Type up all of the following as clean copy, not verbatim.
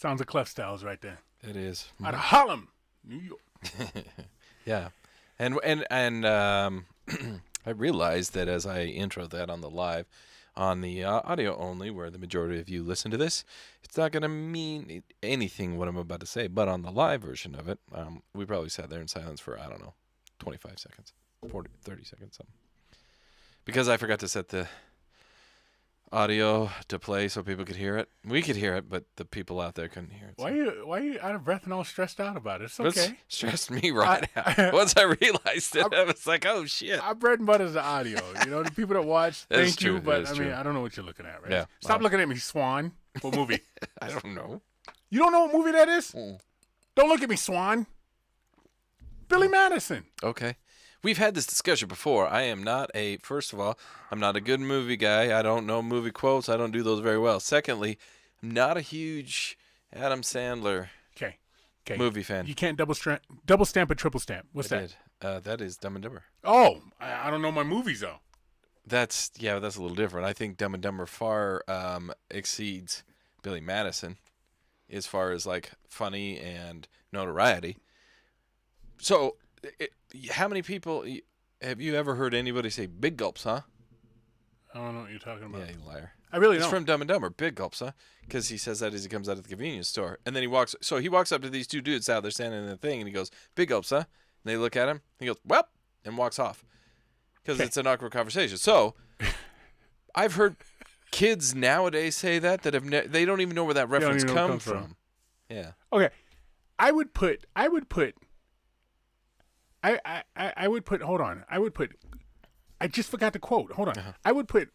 Sounds of Clef Styles right there. It is. Out of Harlem, New York. Yeah. And I realized that as I intro that on the live, on the audio only, where the majority of you listen to this, it's not going to mean anything what I'm about to say. But on the live version of it, we probably sat there in silence for, 25 seconds, 30 seconds, something. Because I forgot to set the audio to play so people could hear it. We could hear it, but the people out there couldn't hear it. Why are you out of breath and all stressed out about it? It's okay. It stressed me out. Once I realized it, I was like, oh, shit. Our bread and butter is the audio. The people that watch, thank true. you. But, I don't know what you're looking at, right? Yeah. Stop looking at me, Swan. What movie? I don't know. You don't know what movie that is? Don't look at me, Swan. Billy Madison. Okay. We've had this discussion before. First of all, I'm not a good movie guy. I don't know movie quotes. I don't do those very well. Secondly, I'm not a huge Adam Sandler movie fan. You can't double stamp a triple stamp. What's that? That is Dumb and Dumber. Oh, I don't know my movies, though. That's a little different. I think Dumb and Dumber far exceeds Billy Madison as far as, like, funny and notoriety. So... how many people have you ever heard anybody say big gulps, huh? I don't know what you're talking about. Yeah, you liar. I really don't. It's from Dumb and Dumber, big gulps, huh? Because he says that as he comes out of the convenience store. And then he walks up to these two dudes out there standing in the thing, and he goes, big gulps, huh? And they look at him, he goes, well, and walks off. Because it's an awkward conversation. So, I've heard kids nowadays say that they don't even know where that reference comes from. Yeah. Okay. I just forgot the quote. Hold on. Uh-huh. I would put,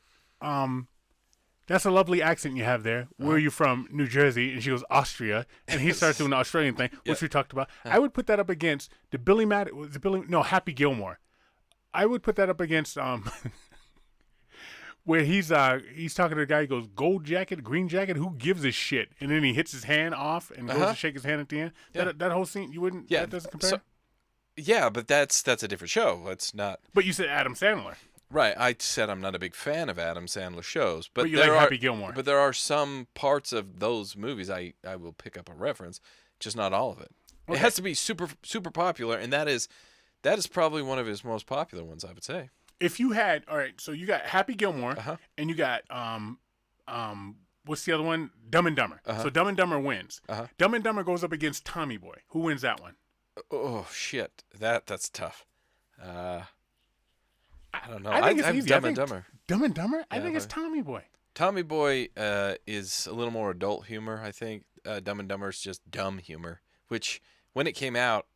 that's a lovely accent you have there. Where are you from? New Jersey. And she goes, Austria. And he starts doing the Australian thing, which we talked about. I would put that up against Happy Gilmore. I would put that up against, where he's talking to the guy, he goes, gold jacket, green jacket, who gives a shit? And then he hits his hand off and goes to shake his hand at the end. Yeah. That whole scene, that doesn't compare? Yeah, but that's a different show. It's not. But you said Adam Sandler. Right. I said I'm not a big fan of Adam Sandler shows. But you like Happy Gilmore. But there are some parts of those movies I will pick up a reference, just not all of it. Okay. It has to be super, super popular, and that is probably one of his most popular ones, I would say. If you had, all right, so you got Happy Gilmore, and you got, what's the other one? Dumb and Dumber. So Dumb and Dumber wins. Dumb and Dumber goes up against Tommy Boy. Who wins that one? Oh, shit. That's tough. I don't know. I think it's easy. Dumb and Dumber. Dumb and Dumber? Yeah, I think it's Tommy Boy. Tommy Boy is a little more adult humor, I think. Dumb and Dumber is just dumb humor, which, when it came out,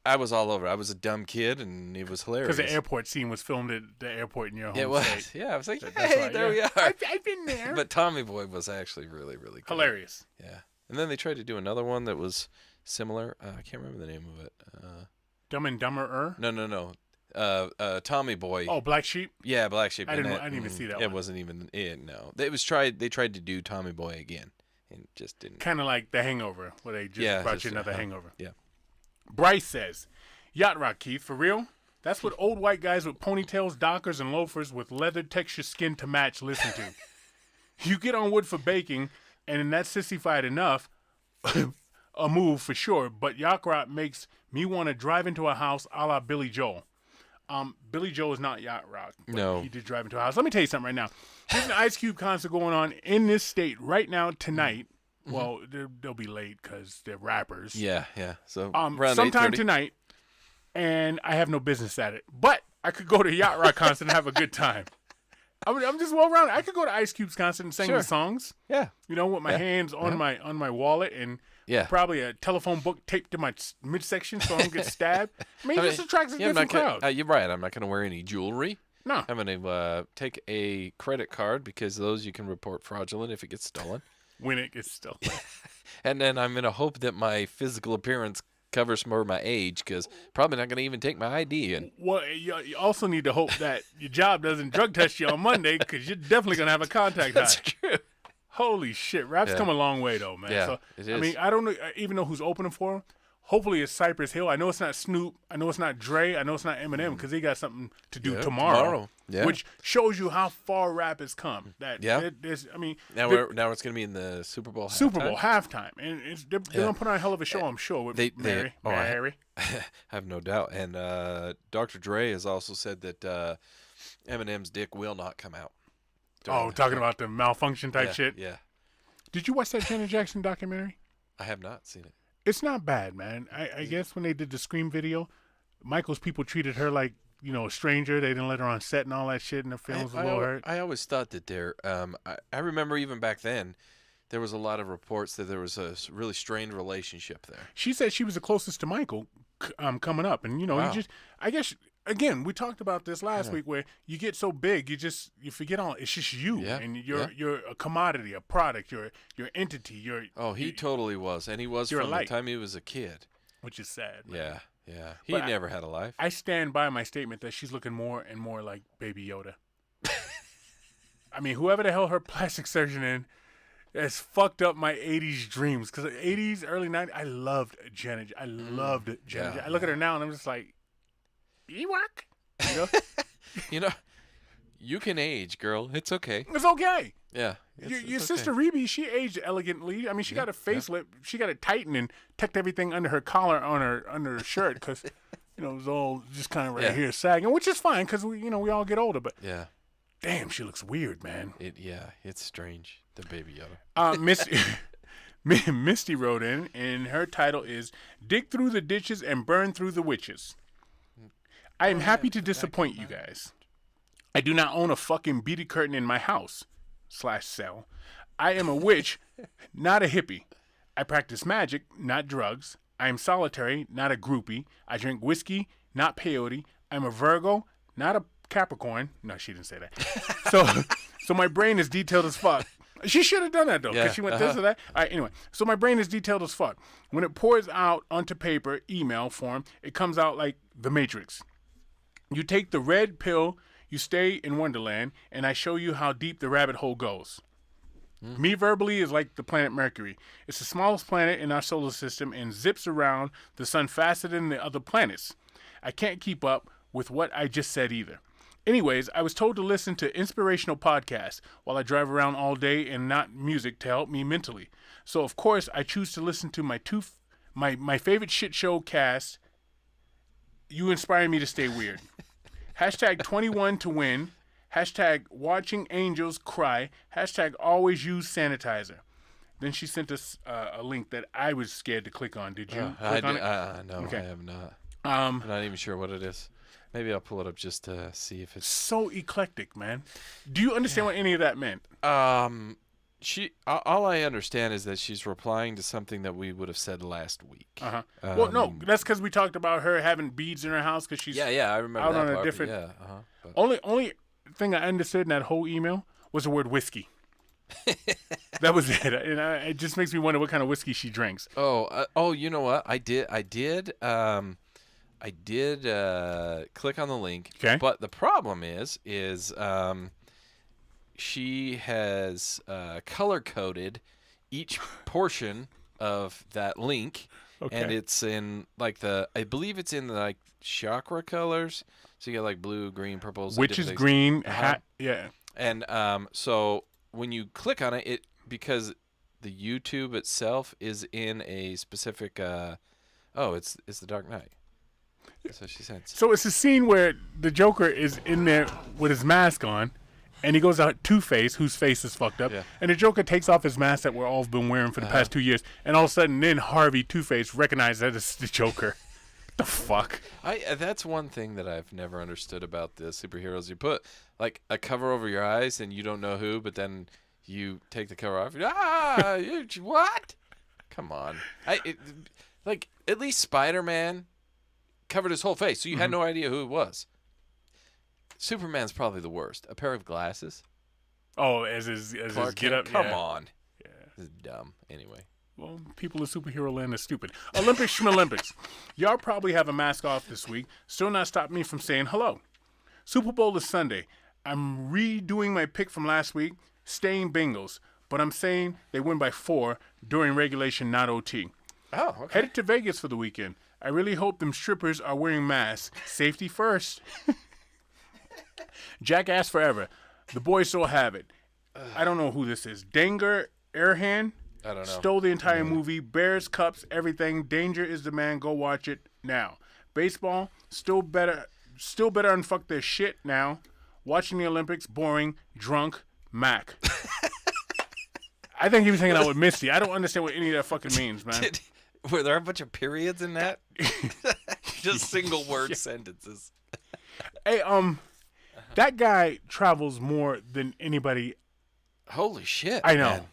I was all over. I was a dumb kid, and it was hilarious. Because the airport scene was filmed at the airport in your home It was. state. Yeah, I was like, hey, there we are. I've been there. But Tommy Boy was actually really, really good. Hilarious. Yeah. And then they tried to do another one that was similar. I can't remember the name of it. Dumb and Dumber-er? No. Tommy Boy. Oh, Black Sheep? Yeah, Black Sheep. I didn't even see that one. It wasn't even it. No, they tried to do Tommy Boy again, and just didn't. Kind of like The Hangover, where they just brought you another Hangover. Yeah. Bryce says, Yacht Rock, Keith, for real? That's what old white guys with ponytails, dockers, and loafers with leather texture skin to match listen to. You get on wood for baking, and that's sissified enough. A move for sure, but Yacht Rock makes me want to drive into a house a la Billy Joel. Billy Joel is not Yacht Rock. No. He did drive into a house. Let me tell you something right now. There's an Ice Cube concert going on in this state right now tonight. Mm-hmm. Well, they'll be late because they're rappers. Yeah. So sometime tonight, and I have no business at it. But I could go to a Yacht Rock concert and have a good time. I'm just well rounded. I could go to Ice Cube's concert and sing the songs. Yeah. With my hands on my wallet and probably a telephone book taped to my midsection so I don't get stabbed. I mean, it just attracts a different crowd. You're right. I'm not going to wear any jewelry. No. I'm going to take a credit card because those you can report fraudulent if it gets stolen. When it gets stolen. And then I'm going to hope that my physical appearance covers more of my age because probably not going to even take my ID in. Well, you also need to hope that your job doesn't drug test you on Monday because you're definitely going to have a contact That's high. true. Holy shit. Rap's come a long way, though, man. Yeah, so, it is. I mean, I don't even know who's opening for him. Hopefully it's Cypress Hill. I know it's not Snoop. I know it's not Dre. I know it's not Eminem because they got something to do tomorrow. Yeah. Which shows you how far rap has come. Yeah. I mean, now it's going to be in the Super Bowl halftime. And they're going to put on a hell of a show, I'm sure, with Mary. I have no doubt. And Dr. Dre has also said that Eminem's dick will not come out. Talking about the malfunction type shit? Yeah. Did you watch that Janet Jackson documentary? I have not seen it. It's not bad, man. I guess when they did the Scream video, Michael's people treated her like, a stranger. They didn't let her on set and all that shit, and her feelings were a little hurt. I always thought that I remember even back then, there was a lot of reports that there was a really strained relationship there. She said she was the closest to Michael coming up. And, I guess, again, we talked about this last week where you get so big, you forget all. It's just you. Yeah. And you're a commodity, a product. You're entity. He totally was. And he was from the time he was a kid. Which is sad, man. Yeah. He never had a life. I stand by my statement that she's looking more and more like Baby Yoda. I mean, whoever the hell her plastic surgeon in has fucked up my 80s dreams. Because 80s, early 90s, I loved Janet. I look at her now and I'm just like, Ewok? You can age, girl. It's okay. It's okay. Yeah. Your sister Rebe, she aged elegantly. I mean, she got a facelift. She got it tightened and tucked everything under her collar under her shirt because, it was all just kind of right here sagging, which is fine because we all get older. But damn, she looks weird, man. It's strange. The Baby Yoda. Misty wrote in, and her title is "Dig Through the Ditches and Burn Through the Witches." I am happy to disappoint you guys. I do not own a fucking beauty curtain in my house /sell. I am a witch, not a hippie. I practice magic, not drugs. I am solitary, not a groupie. I drink whiskey, not peyote. I'm a Virgo, not a Capricorn. No, she didn't say that. So my brain is detailed as fuck. She should have done that, though, because she went this or that. All right, anyway. So my brain is detailed as fuck. When it pours out onto paper, email form, it comes out like the Matrix. You take the red pill, you stay in Wonderland, and I show you how deep the rabbit hole goes. Me verbally is like the planet Mercury. It's the smallest planet in our solar system and zips around the sun faster than the other planets. I can't keep up with what I just said either. Anyways, I was told to listen to inspirational podcasts while I drive around all day and not music to help me mentally. So, of course, I choose to listen to my favorite shit show cast. You inspire me to stay weird. Hashtag 21 to win. Hashtag watching angels cry. Hashtag always use sanitizer. Then she sent us a link that I was scared to click on. Did you click on it? No, okay. I have not. I'm not even sure what it is. Maybe I'll pull it up just to see if it's so eclectic, man. Do you understand what any of that meant? All I understand is that she's replying to something that we would have said last week. Well, no, that's because we talked about her having beads in her house because she's I remember out that on part, a different. But Only thing I understood in that whole email was the word whiskey. That was it, and it just makes me wonder what kind of whiskey she drinks. You know what? I did click on the link. Okay. But the problem is she has color-coded each portion of that link, and it's in I believe it's in the chakra colors. So you got like blue, green, purples. Which is green, yeah. And so when you click on it, because the YouTube itself is in a specific. It's the Dark Knight. So she said. So it's a scene where the Joker is in there with his mask on, and he goes out Two-Face, whose face is fucked up, and the Joker takes off his mask that we're all been wearing for the past 2 years, and all of a sudden, then Harvey Two-Face recognizes that it's the Joker. The fuck? That's one thing that I've never understood about the superheroes. You put like a cover over your eyes, and you don't know who, but then you take the cover off. What? Come on. At least Spider-Man covered his whole face, so you had no idea who it was. Superman's probably the worst. A pair of glasses. Oh, as his get up. Come on. Yeah. This is dumb. Anyway. Well, people in superhero land are stupid. Olympics schmolympics. Y'all probably have a mask off this week. Still not stopping me from saying hello. Super Bowl is Sunday. I'm redoing my pick from last week, staying Bengals, but I'm saying they win by 4 during regulation, not OT. Oh, okay. Headed to Vegas for the weekend. I really hope them strippers are wearing masks. Safety first. Jackass forever. The boys still have it. I don't know who this is. Danger Airhand. I don't know. Stole the entire movie. Bears, cups, everything. Danger is the man. Go watch it now. Baseball. Still better unfuck their shit now. Watching the Olympics. Boring. Drunk. Mac. I think he was hanging out with Misty. I don't understand what any of that fucking means, man. Were there a bunch of periods in that? Just single word sentences. Hey, that guy travels more than anybody. Holy shit! I know.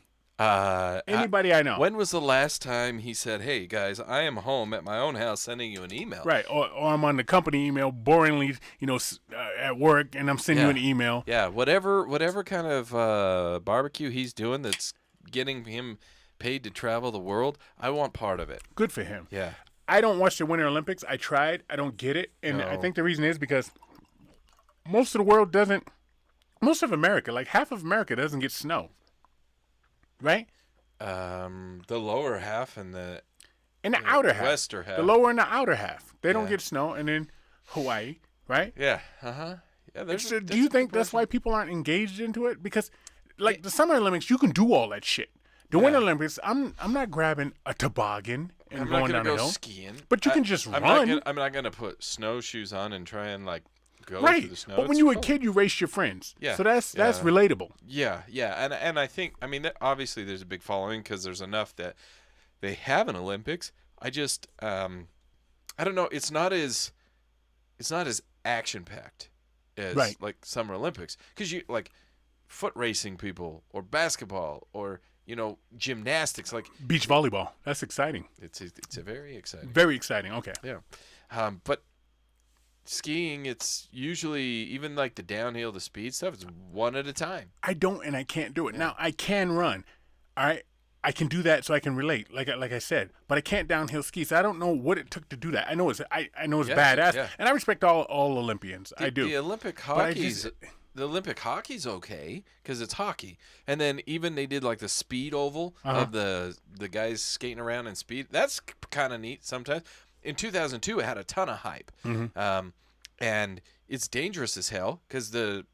Anybody I know. When was the last time he said, "Hey guys, I am home at my own house, sending you an email"? Right, or I'm on the company email, boringly, at work, and I'm sending you an email. Yeah, whatever kind of barbecue he's doing that's getting him paid to travel the world, I want part of it. Good for him. Yeah. I don't watch the Winter Olympics. I tried. I don't get it, and I think the reason is because most of the world doesn't. Most of America, like half of America, doesn't get snow. Right? The lower half and the outer half. Western half. The lower and the outer half. They don't get snow, and then Hawaii, right? Yeah. Yeah. Do you think that's why people aren't engaged into it? Because, like the Summer Olympics, you can do all that shit. The Winter Olympics, I'm not grabbing a toboggan and going down the hill. Skiing. But you can just run. I'm not gonna put snowshoes on and try and go right. through the snow. But when you were a kid, you raced your friends. Yeah. So that's relatable. Yeah. And I think, obviously there's a big following because there's enough that they have an Olympics. I just, I don't know. It's not as action packed as like Summer Olympics because you like foot racing people or basketball or gymnastics like beach volleyball. That's exciting. It's a very exciting. Very exciting. Okay. Yeah. But skiing, it's usually even like the downhill, the speed stuff. It's one at a time. I don't and I can't do it. Now I can run. All right. I can do that, so I can relate, like I said. But I can't downhill ski, so I don't know what it took to do that. I know it's badass, and I respect all Olympians. I do. The Olympic hockey's. The Olympic hockey's okay because it's hockey, and then even they did like the speed oval of the guys skating around in speed. That's kind of neat sometimes. In 2002, it had a ton of hype, and it's dangerous as hell because the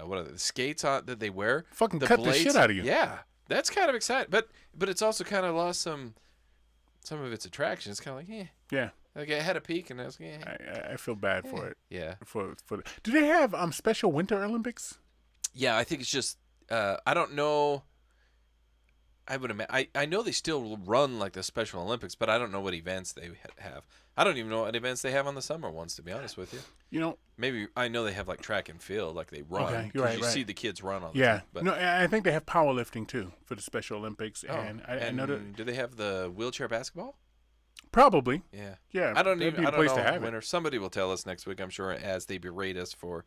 what are the skates that they wear fucking the cut blades, the shit out of you. Yeah, that's kind of exciting, but it's also kind of lost some of its attraction. It's kind of like yeah. Like I had a peek and I was I feel bad for it. Yeah. Do they have special Winter Olympics? Yeah, I think it's just I don't know. I would imagine. I know they still run like the Special Olympics, but I don't know what events they have. I don't even know what events they have on the summer ones, to be honest with you. Maybe I know they have like track and field, like they run. Okay, you're right. You see the kids run all the yeah. time. But, no, I think they have powerlifting too for the Special Olympics, and I know that. Do they have the wheelchair basketball? Probably. Yeah. Yeah. I don't know have it. Somebody will tell us next week, I'm sure, as they berate us for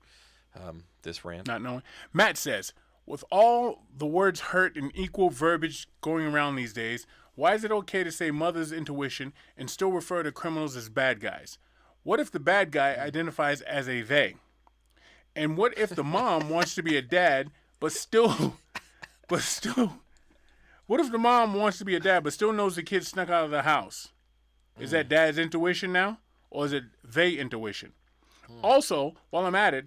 this rant. Not knowing. Matt says, with all the words hurt and equal verbiage going around these days, why is it okay to say mother's intuition and still refer to criminals as bad guys? What if the bad guy identifies as a they? And what if the mom wants to be a dad, but still, what if the mom wants to be a dad, but still knows the kid snuck out of the house? Is that dad's intuition now? Or is it they intuition? Also, while I'm at it,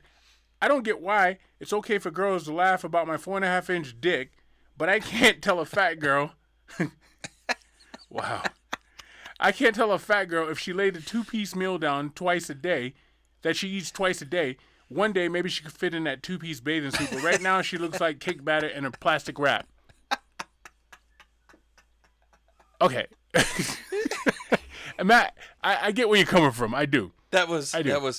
I don't get why it's okay for girls to laugh about my 4.5-inch dick, but I can't tell a fat girl. Wow. I can't tell a fat girl if she laid a 2-piece meal down twice a day, that she eats twice a day. One day, maybe she could fit in that 2-piece bathing suit, but right now she looks like cake batter in a plastic wrap. Okay. Matt, I get where you're coming from. I do. That was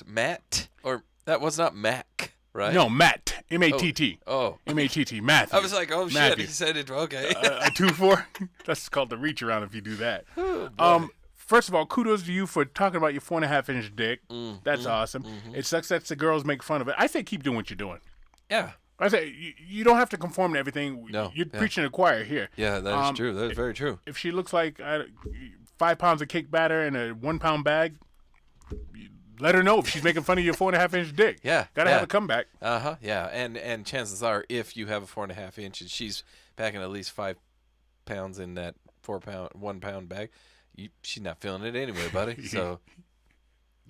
Matt, or that was not Mac, right? No, Matt. M-A-T-T. Oh. M-A-T-T. Matthew. I was like, oh, Matthew. shit. He said it. Okay. A 2-4? That's called the reach around if you do that. Oh, first of all, kudos to you for talking about your 4.5-inch dick. That's awesome. It sucks that the girls make fun of it. I say keep doing what you're doing. Yeah. I say you don't have to conform to everything. No. You're preaching to the choir here. Yeah, that is true. That is very true. If she looks like 5 pounds of cake batter in a 1-pound bag, let her know if she's making fun of your 4.5-inch dick. Yeah. Gotta have a comeback. Yeah. And chances are, if you have a 4.5 inches, she's packing at least 5 pounds in that 1 pound bag. She's not feeling it anyway, buddy. So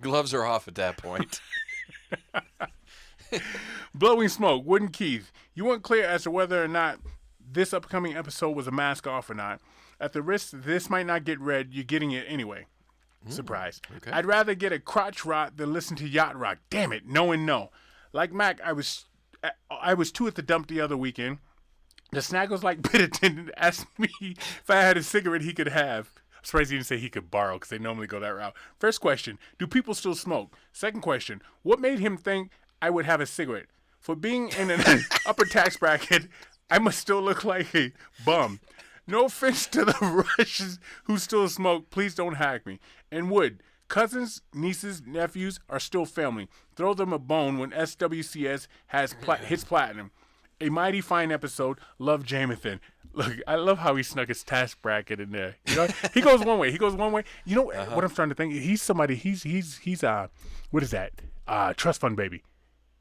gloves are off at that point. Blowing smoke, Wooden Keith. You weren't clear as to whether or not this upcoming episode was a mask off or not. At the risk this might not get read, you're getting it anyway. Surprise. Okay. I'd rather get a crotch rot than listen to yacht rock. Damn it, no and no. Like Mac, I was too at the dump the other weekend. The Snaggles like pit attendant asked me if I had a cigarette he could have. I'm surprised he didn't say he could borrow because they normally go that route. First question, do people still smoke? Second question, what made him think I would have a cigarette? For being in an upper tax bracket, I must still look like a bum. No offense to the Russians who still smoke. Please don't hack me. And Wood, cousins, nieces, nephews are still family. Throw them a bone when SWCS hits platinum. A mighty fine episode. Love Jamathan. Look, I love how he snuck his tax bracket in there. You know, he goes one way. You know what I'm starting to think? He's somebody. He's what is that? Trust fund baby.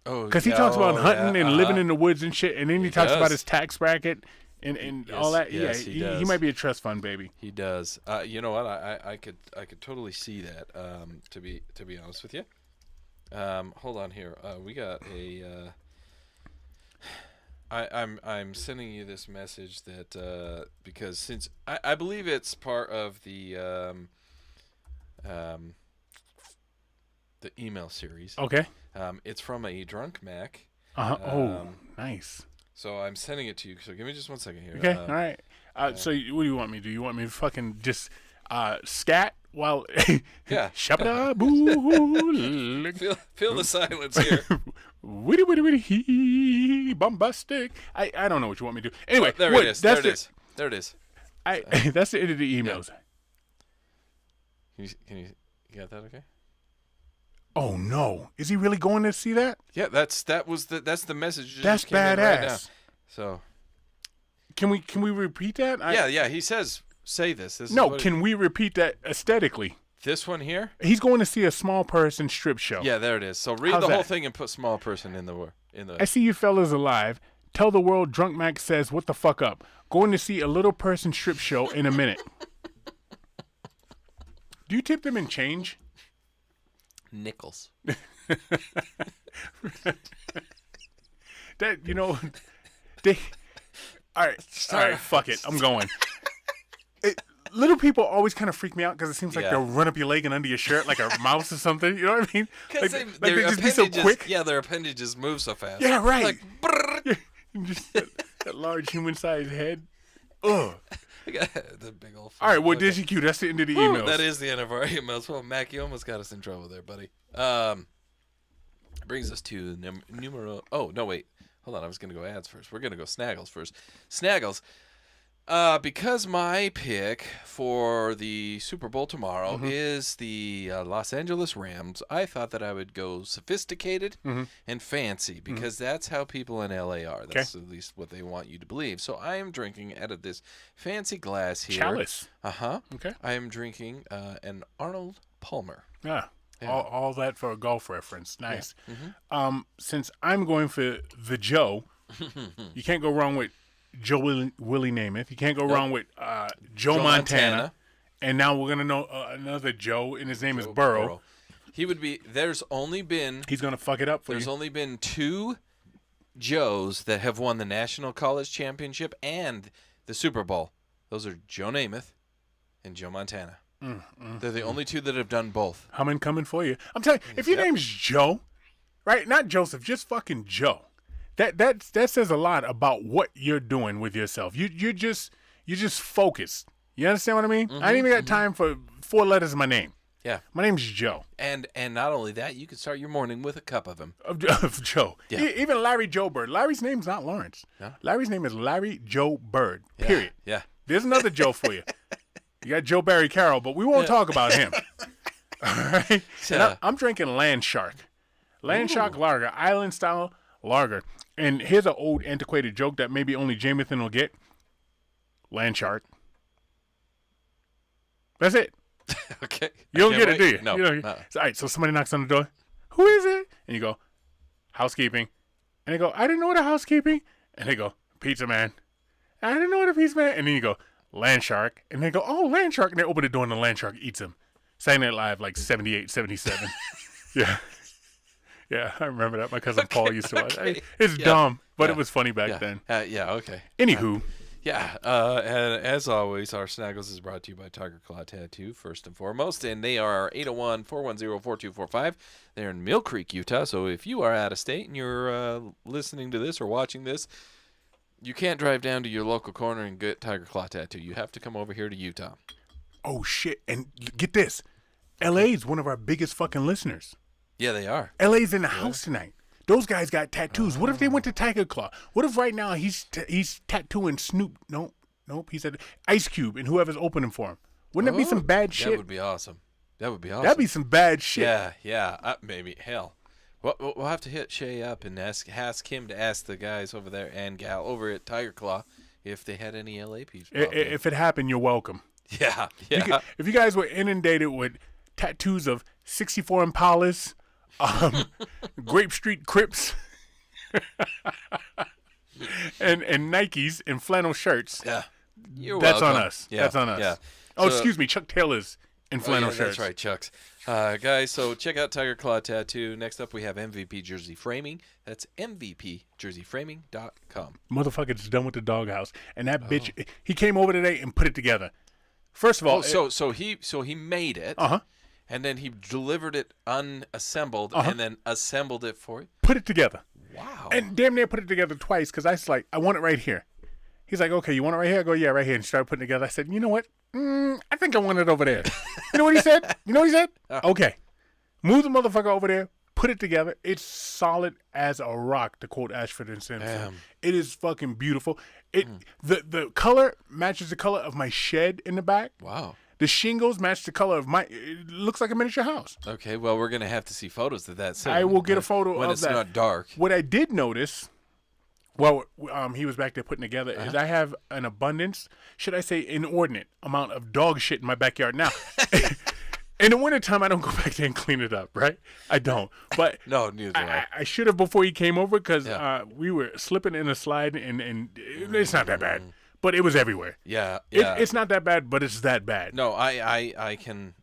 Oh, because he talks about hunting and living in the woods and shit, and then he talks about his tax bracket and Yes, all that. yes, Yeah, he he might be a trust fund baby. He does. You know what? I could totally see that. To be honest with you. Hold on here. We got a. I'm sending you this message that because since I believe it's part of the email series. Okay. It's from a drunk Mac. Nice. So I'm sending it to you. So give me just 1 second here. Okay. All right. So what do you want me to do? You want me to fucking just scat while Yeah. shabba boo Feel the silence here. witty witty witty hee bombastic. I don't know what you want me to do. Anyway, There Wood, it is. that's There it is. that's the end of the emails. Can you got that okay? Oh no! Is he really going to see that? Yeah, that's the message. that That's just came in right now. badass. So Can we repeat that? yeah. He says say this. No, can we repeat that aesthetically? This one here? He's going to see a small person strip show. Yeah, there it is. So read How's the whole that? thing and put small person in the. I see you fellas alive. Tell the world Drunk Mac says, what the fuck up? Going to see a little person strip show in a minute. Do you tip them in change? Nickels. That, you know, they... All right, fuck it. I'm going. Little people always kind of freak me out because it seems like Yeah. they'll run up your leg and under your shirt like a mouse or something. You know what I mean? Because Like they just be so quick. Yeah, their appendages move so fast. Yeah, right. Like, brrr. Just that large human-sized head. Ugh. The big old. All right, well, okay. DGQ, that's the end of the Woo, emails. that is the end of our emails. Well, Mac, you almost got us in trouble there, buddy. Brings us to numero. Oh no, wait, hold on. I was gonna go ads first. We're gonna go Snaggles first. Snaggles. Because my pick for the Super Bowl tomorrow is the Los Angeles Rams, I thought that I would go sophisticated and fancy because that's how people in LA are. That's at least what they want you to believe. So I am drinking out of this fancy glass here. Chalice. Okay. I am drinking an Arnold Palmer. Yeah. Yeah. All that for a golf reference. Nice. Yeah. Since I'm going for the Joe, you can't go wrong with Joe Willie Namath. You can't go wrong with Joe Montana. And now we're going to know another Joe, and his name is Burrow. He would be, there's only been... He's going to fuck it up for you. There's only been 2 Joes that have won the National College Championship and the Super Bowl. Those are Joe Namath and Joe Montana. They're the only 2 that have done both. I'm coming for you. I'm telling you, if your name's Joe, right? Not Joseph, just fucking Joe. That says a lot about what you're doing with yourself. You're just focused. You understand what I mean? I ain't even got time for 4 letters of my name. Yeah. My name's Joe. And not only that, you could start your morning with a cup of him. Of Joe. Yeah. Even Larry Joe Bird. Larry's name's not Lawrence. No? Larry's name is Larry Joe Bird. Period. Yeah. There's another Joe for you. You got Joe Barry Carroll, but we won't talk about him. All right? And I'm drinking Land Shark. Land Shark Lager, island style lager. And here's an old antiquated joke that maybe only Jamathan will get. Land Shark. That's it. Okay. You don't get it, do you? No. You don't, all right, so somebody knocks on the door. Who is it? And you go, housekeeping. And they go, I didn't know the housekeeping. And they go, pizza man. I didn't know the pizza man. And then you go, land shark, and they go, oh, land shark, and they open the door and the land shark eats him. Saturday Night Live, like 78, 77. Yeah. Yeah, I remember that. My cousin Paul used to watch. Okay. It's Yeah. dumb, but Yeah. it was funny back Yeah. then. Okay. Anywho, And as always, our Snaggles is brought to you by Tiger Claw Tattoo, first and foremost. And they are 801-410-4245. They're in Mill Creek, Utah. So if you are out of state and you're listening to this or watching this, you can't drive down to your local corner and get Tiger Claw Tattoo. You have to come over here to Utah. oh shit, and get this. LA's one of our biggest fucking listeners. Yeah, they are. LA's in the house tonight. Those guys got tattoos. What if they went to Tiger Claw? What if right now he's tattooing Snoop? Nope. He said Ice Cube and whoever's opening for him. Wouldn't that be some bad shit? That would be awesome. That'd be some bad shit. Yeah. Maybe. Hell. We'll have to hit Shay up and ask him to ask the guys over there and gal over at Tiger Claw if they had any LA peeps. If it happened, you're welcome. Yeah. If you guys were inundated with tattoos of 64 Impalas, Grape Street Crips, and Nikes and flannel shirts, You're that's welcome. on us. Yeah. That's on us. Yeah. Oh, So- excuse me, Chuck Taylor's in flannel shirts. That's right, Chucks. Guys, so check out Tiger Claw Tattoo. Next up, we have MVP Jersey Framing. That's MVPJerseyFraming.com. Motherfucker just done with the doghouse, and that bitch, he came over today and put it together. First of all, So he made it, and then he delivered it unassembled, and then assembled it for you. put it together. Wow. And damn near put it together twice because I was like, I want it right here. He's like, okay, you want it right here? I go, yeah, right here. And started putting it together. I said, you know what? I think I want it over there. You know what he said? Okay. Move the motherfucker over there. Put it together. It's solid as a rock, to quote Ashford and Simpson. Damn. It is fucking beautiful. The color matches the color of my shed in the back. Wow. The shingles match the color of it looks like a miniature house. Okay, well, we're going to have to see photos of that soon. I will get a photo when of it's that. not dark. What I did notice, he was back there putting together, is I have an abundance, should I say inordinate amount of dog shit in my backyard. Now, in the wintertime, I don't go back there and clean it up, right? I don't. But No, neither do I. I should have before he came over because we were slipping in a slide, and it's not that bad. But it was everywhere. Yeah. It's not that bad, but it's that bad. No, I can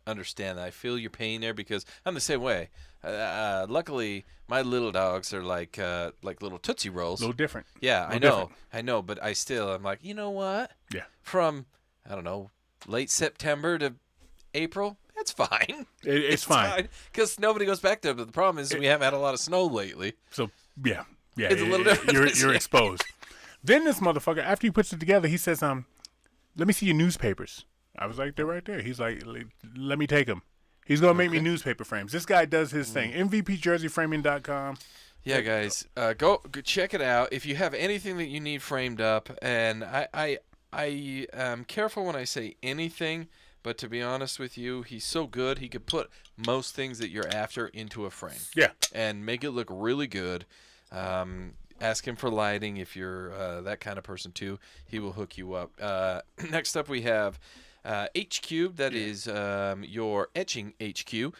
understand that. I feel your pain there because I'm the same way. Luckily, my little dogs are like little Tootsie Rolls. A little different. Yeah, Little I know, but I'm like, you know what? Yeah. From I don't know, late September to April, that's fine. It's fine. Because nobody goes back there. But the problem is we haven't had a lot of snow lately. So, yeah. It's a little different. You're exposed. Then this motherfucker, after he puts it together, he says, let me see your newspapers. I was like, they're right there. He's like, let me take them. He's going to make me newspaper frames. This guy does his thing. MVPJerseyFraming.com. Yeah, guys, go check it out. If you have anything that you need framed up, and I am careful when I say anything, but to be honest with you, he's so good, he could put most things that you're after into a frame. Yeah. And make it look really good. Ask him for lighting if you're that kind of person too. He will hook you up. Next up, we have H-Cube. That is your etching HQ.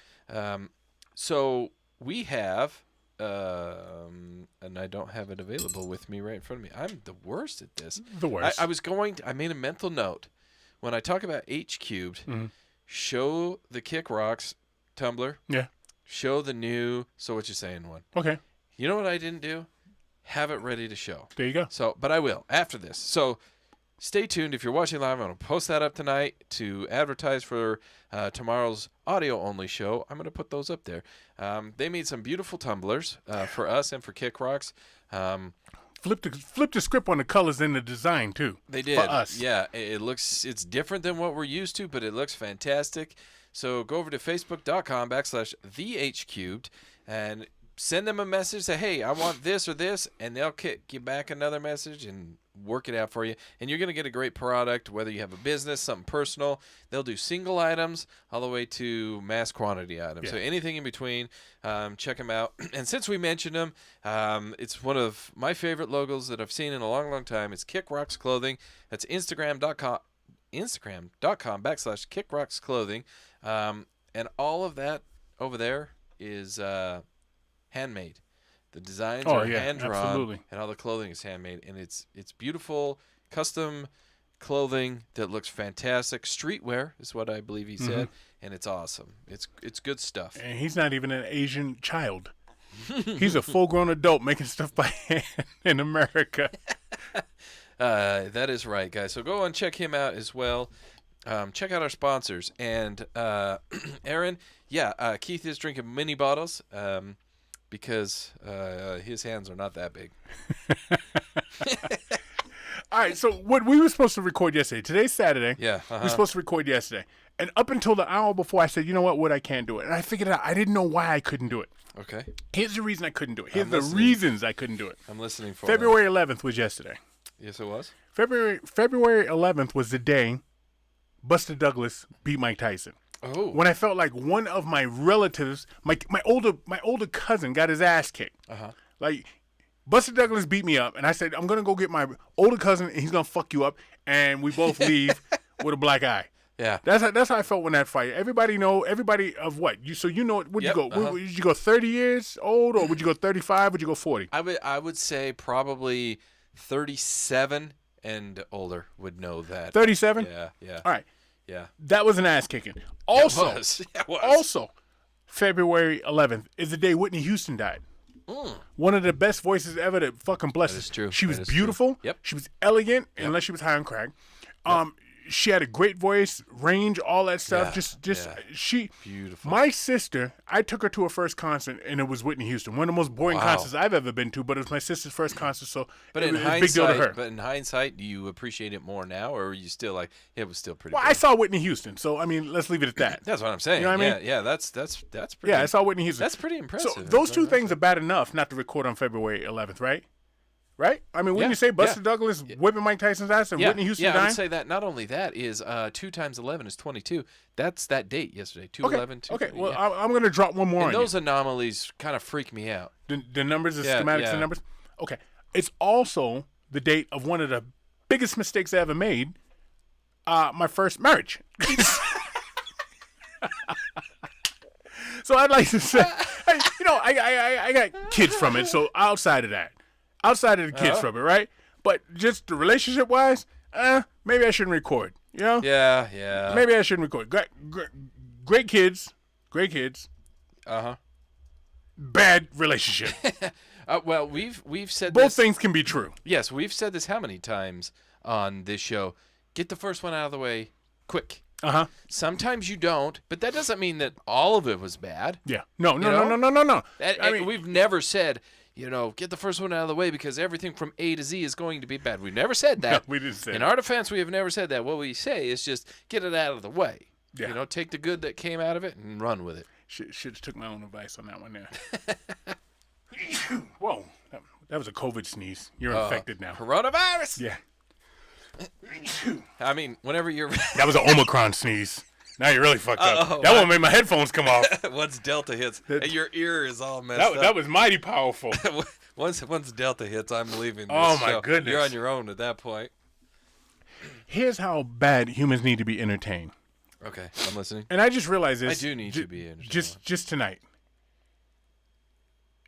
So we have, and I don't have it available with me right in front of me. I'm the worst at this. The worst. I made a mental note. When I talk about H-Cubed, show the Kick Rocks tumbler. Yeah. Show the new So What You Saying one. Okay. You know what I didn't do? Have it ready to show. There you go. So, but I will after this. So, stay tuned. If you're watching live, I'm going to post that up tonight to advertise for tomorrow's audio-only show. I'm going to put those up there. They made some beautiful tumblers for us and for Kick Rocks. Flip the script on the colors and the design too. They did. For us. Yeah, it's different than what we're used to, but it looks fantastic. So go over to facebook.com/thehcubed and send them a message. Say, hey, I want this or this, and they'll kick you back another message and work it out for you. And you're going to get a great product, whether you have a business, something personal. They'll do single items all the way to mass quantity items. Yeah. So anything in between, check them out. And since we mentioned them, it's one of my favorite logos that I've seen in a long, long time. It's Kick Rocks Clothing. That's Instagram.com/Kick Rocks Clothing. And all of that over there is handmade. The designs are hand drawn, absolutely. and all the clothing is handmade, and it's beautiful, custom clothing that looks fantastic. Streetwear is what I believe he said, and it's awesome. It's good stuff. And he's not even an Asian child. He's a full-grown adult making stuff by hand in America. That is right, guys. So go and check him out as well. Check out our sponsors. And Aaron, Keith is drinking mini bottles because his hands are not that big. All right, so what we were supposed to record yesterday. Today's Saturday. Yeah. We were supposed to record yesterday. And up until the hour before, I said, you know what, Wood, I can't do it. And I figured out I didn't know why I couldn't do it. Okay. Here's the reason I couldn't do it. Here's the reasons I couldn't do it. I'm listening for February 11th was yesterday. Yes, it was. February 11th was the day Buster Douglas beat Mike Tyson. Oh. When I felt like one of my relatives, my older cousin, got his ass kicked. Like Buster Douglas beat me up, and I said, I'm gonna go get my older cousin, and he's gonna fuck you up, and we both leave with a black eye. Yeah. That's how I felt when that fight. Everybody of what? Would you go? Would you go 30 years old, or would you go 35? Would you go 40? I would say probably 37 and older would know that. 37? Yeah. All right. Yeah. That was an ass kicking. Also, It was. also, February 11th is the day Whitney Houston died. One of the best voices ever to fucking bless us. That is true. She was That is beautiful. true. Yep. She was elegant, unless she was high on crack. She had a great voice, range, all that stuff. She Beautiful. My sister, I took her to her first concert, and it was Whitney Houston. One of the most boring concerts I've ever been to, but it was my sister's first concert, so But it in was a big deal to her. hindsight, do you appreciate it more now, or are you still like it was still pretty? Well, good? I saw Whitney Houston, so I mean, let's leave it at that. That's what I'm saying. You know what I mean? Yeah, that's pretty. Yeah, I saw Whitney Houston. That's pretty impressive. So those two things are bad enough not to record on February 11th, right? Right? I mean, when you say Buster Douglas whipping Mike Tyson's ass and Whitney Houston dying? I would say that. Not only that is 2 times 11 is 22. That's that date yesterday. 211. Okay. Well, I'm going to drop one more on those anomalies kind of freak me out. The numbers, the schematics, the numbers. Okay. It's also the date of one of the biggest mistakes I ever made. My first marriage. So I'd like to say, I got kids from it. So outside of the kids from it, right? But just the relationship wise, maybe I shouldn't record. You know? Yeah. Maybe I shouldn't record. Great kids. Bad relationship. Well, we've said both this. things can be true. Yes, we've said this how many times on this show? Get the first one out of the way quick. Sometimes you don't, but that doesn't mean that all of it was bad. Yeah. No. We've never said, get the first one out of the way because everything from A to Z is going to be bad. We've never said that. No, we didn't say In that. our defense, we have never said that. What we say is just get it out of the way. Yeah. Take the good that came out of it and run with it. Should have took my own advice on that one there. Whoa. That was a COVID sneeze. You're infected now. Coronavirus! Yeah. I mean, whenever you're... That was an Omicron sneeze. Now you're really fucked up. That one made my headphones come off. Once Delta hits, your ear is all messed up. That was mighty powerful. Once Delta hits, I'm leaving this my show. goodness. You're on your own at that point. Here's how bad humans need to be entertained. Okay, I'm listening. And I just realized this. I do need to be entertained. Just tonight.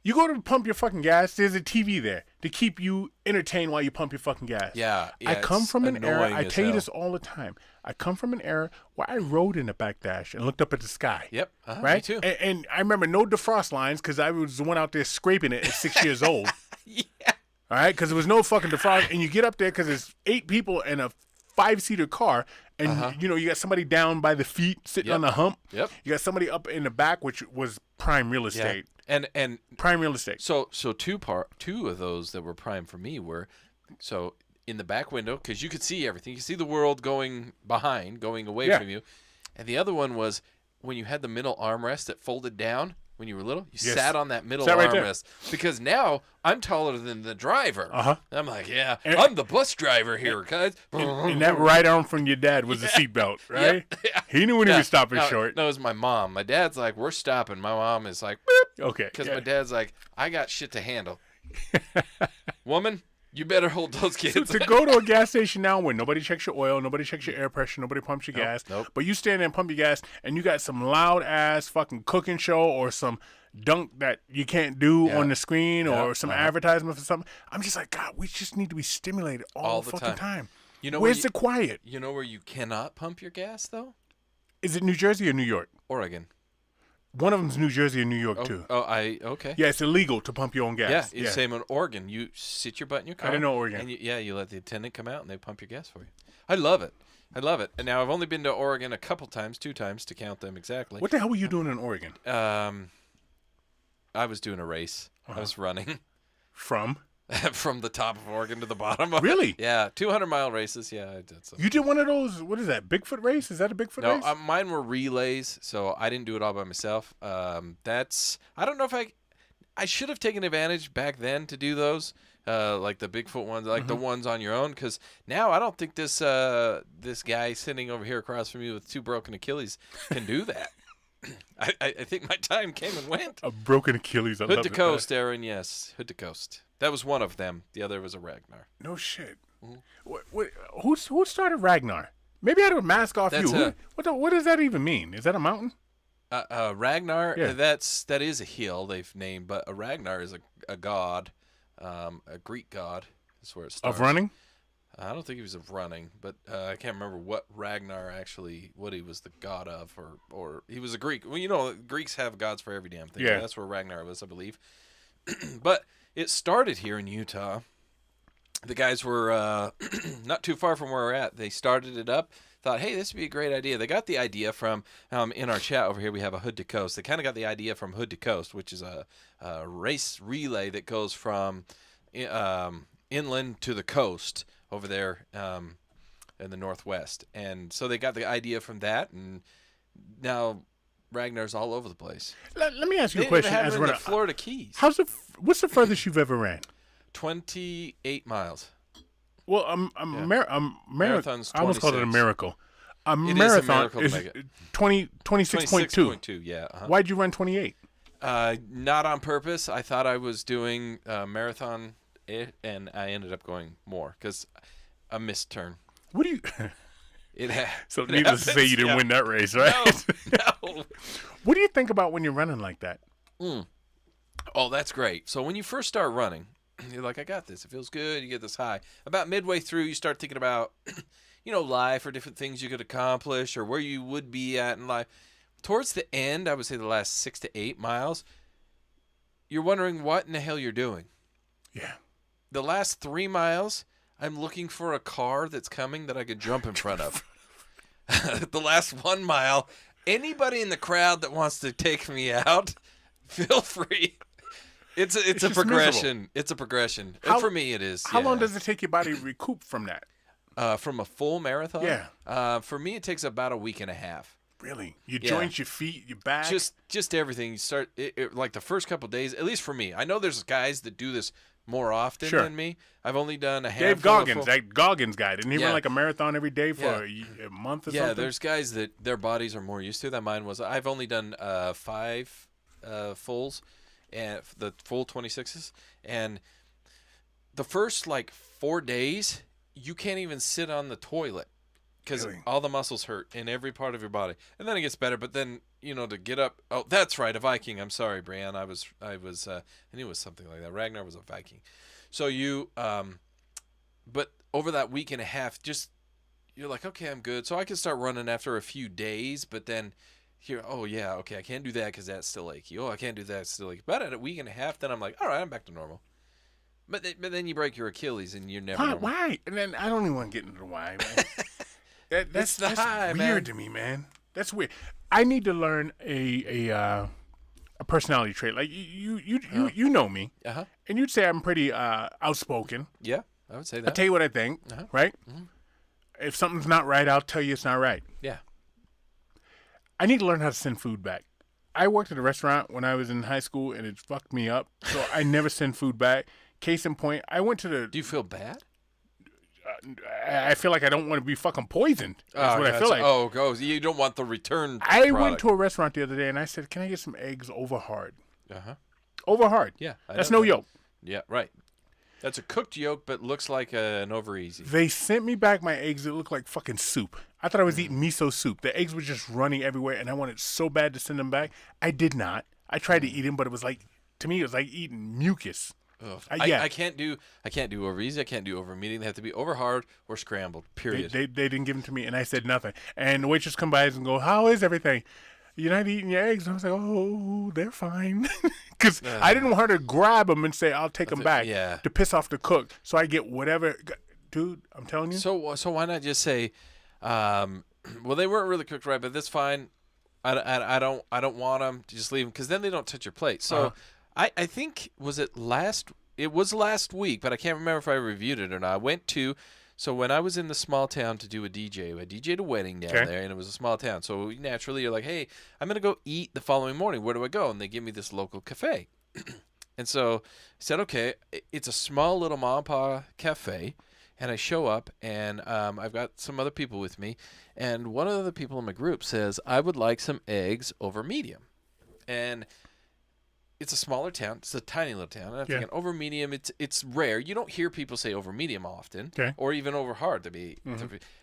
You go to pump your fucking gas, there's a TV there to keep you entertained while you pump your fucking gas. Yeah I come from an era, I tell you hell. this all the time. I come from an era where I rode in the back dash and looked up at the sky. Yep. Right? Me too. And I remember no defrost lines because I was the one out there scraping it at 6 years old. Yeah. All right? Because there was no fucking defrost. And you get up there because there's 8 people in a 5-seater car. And, you got somebody down by the feet sitting on the hump. Yep. You got somebody up in the back, which was prime real estate. And prime real estate. So two of those that were prime for me were in the back window because you could see everything. You could see the world going away from you. And the other one was when you had the middle armrest that folded down when you were little. You sat on that middle armrest because now I'm taller than the driver. I'm like, I'm the bus driver here, guys. And that right arm from your dad was the seatbelt, right? Yeah. He knew when he was stopping short. No, it was my mom. My dad's like, we're stopping. My mom is like, boop. Okay. Because my dad's like, I got shit to handle. Woman, you better hold those kids. To go to a gas station now where nobody checks your oil, nobody checks your air pressure, nobody pumps your gas, but you stand there and pump your gas, and you got some loud-ass fucking cooking show or some dunk that you can't do on the screen or some advertisement for something. I'm just like, God, we just need to be stimulated all the fucking time. You know Where's the quiet? You know where you cannot pump your gas though? Is it New Jersey or New York? Oregon. One of them's New Jersey and New York too. Okay. Yeah, it's illegal to pump your own gas. Yeah, same in Oregon. You sit your butt in your car. I didn't know Oregon. And you let the attendant come out and they pump your gas for you. I love it. And now I've only been to Oregon a couple times, 2 times to count them exactly. What the hell were you doing in Oregon? I was doing a race. I was running From? from the top of Oregon to the bottom. Really? Yeah, 200-mile races. Yeah, I did some. You did one of those, what is that, Bigfoot race? Is that a Bigfoot race? No, mine were relays, so I didn't do it all by myself. I don't know if I should have taken advantage back then to do those, like the Bigfoot ones, like the ones on your own, because now I don't think this guy sitting over here across from you with 2 broken Achilles can do that. I think my time came and went. A broken Achilles. I Hood love to it. coast, Aaron, yes. Hood to coast. That was one of them. The other was a Ragnar. No shit. Who started Ragnar? Maybe I had a mask off you. What does that even mean? Is that a mountain? Ragnar, Yeah. that is a hill they've named, but a Ragnar is a god, a Greek god. That's where it starts. Of running? I don't think he was of running, but I can't remember what Ragnar what he was the god of, or he was a Greek. Well, you know, Greeks have gods for every damn thing. Yeah. That's where Ragnar was, I believe. But it started here in Utah. The guys were not too far from where we're at. They started it up, thought, hey, this would be a great idea. They got the idea from, in our chat over here, we have a Hood to Coast. They kind of got the idea from Hood to Coast, which is a race relay that goes from inland to the coast over there in the Northwest. And so they got the idea from that, and now Ragnar's all over the place. Let me ask you They a question. have As it in a the runner. Florida Keys. What's the furthest you've ever ran? 28 miles. Well, Marathon's I almost called it a 26. miracle. A It is a marathon miracle to is make it. 26.2. 26.2, yeah. Uh-huh. Why'd you run 28? Not on purpose. I thought I was doing marathon, and I ended up going more because a missed turn. What do you? So it needless to say, you didn't win that race, right? No. What do you think about when you're running like that? Oh, that's great. So when you first start running, you're like, I got this. It feels good. You get this high. About midway through, you start thinking about, life or different things you could accomplish or where you would be at in life. Towards the end, I would say the last 6 to 8 miles, you're wondering what in the hell you're doing. Yeah. The last 3 miles, I'm looking for a car that's coming that I could jump in front of. The last 1 mile, anybody in the crowd that wants to take me out, feel free. It's a progression. miserable. It's a progression. How- And for me, it is. How long does it take your body to recoup from that? From a full marathon? Yeah. For me, it takes about a week and a half. Really? Your Yeah. joints, your feet, your back? Just everything. You start like the first couple of days. At least for me, I know there's guys that do this more often Sure. than me. I've only done a handful. Dave Goggins, that Goggins guy, didn't he Yeah. run like a marathon every day for Yeah. a month or Yeah, something? there's guys that their bodies are more used to that. Mine was. I've only done 5 fulls, and the full 26s, and the first 4 days you can't even sit on the toilet because Really? all the muscles hurt in every part of your body, and then it gets better. But then to get up. Oh, that's right, a Viking. I'm sorry, Brian. I knew it was something like that. Ragnar was a Viking. So but over that week and a half, you're like, okay, I'm good. So I can start running after a few days, but then oh yeah, okay, I can't do that because that's still achy. Oh, I can't do that, it's still achy. But at a week and a half, then I'm like, all right, I'm back to normal. But then you break your Achilles and you're never normal. Why? And then I don't even want to get into the why, man. That's high, weird man. to me, man. That's weird. I need to learn a personality trait. Like you know me, Uh-huh. and you'd say I'm pretty outspoken. Yeah, I would say I'll that. tell you what I think, Uh-huh. right? If something's not right, I'll tell you it's not right. Yeah. I need to learn how to send food back. I worked at a restaurant when I was in high school, and it fucked me up. So I never send food back. Case in point, I went to the. Do you feel bad? I feel like I don't want to be fucking poisoned. That's what I feel like. Oh, goes. You don't want the return. I went to a restaurant the other day, and I said, "Can I get some eggs over hard?" Uh-huh. Over hard. Yeah. That's no yolk. Yeah, right. That's a cooked yolk, but looks like an over easy. They sent me back my eggs that looked like fucking soup. I thought I was eating miso soup. The eggs were just running everywhere, and I wanted so bad to send them back. I did not. I tried to eat them, but it was like, to me, it was like eating mucus. Ugh. Yeah. I can't do over easy. I can't do over medium. They have to be over hard or scrambled. Period. They didn't give them to me, and I said nothing. And the waitress come by and go, "How is everything? You're not eating your eggs?" And I was like, "Oh, they're fine," because I didn't want her to grab them and say, "I'll take them back," to piss off the cook. So I get whatever, dude. I'm telling you. So why not just say, well, they weren't really cooked right, but that's fine. I don't want them. Just leave them, because then they don't touch your plate. So I think it was last week, but I can't remember if I reviewed it or not. I went to. So when I was in the small town to do a DJ, I DJ'd a wedding down there, and it was a small town. So naturally, you're like, hey, I'm going to go eat the following morning. Where do I go? And they give me this local cafe. And so I said, okay, it's a small little mom and pop cafe. And I show up, and I've got some other people with me. And one of the people in my group says, I would like some eggs over medium. And it's a smaller town. It's a tiny little town. And I'm thinking over medium, it's rare. You don't hear people say over medium often, or even over hard to be.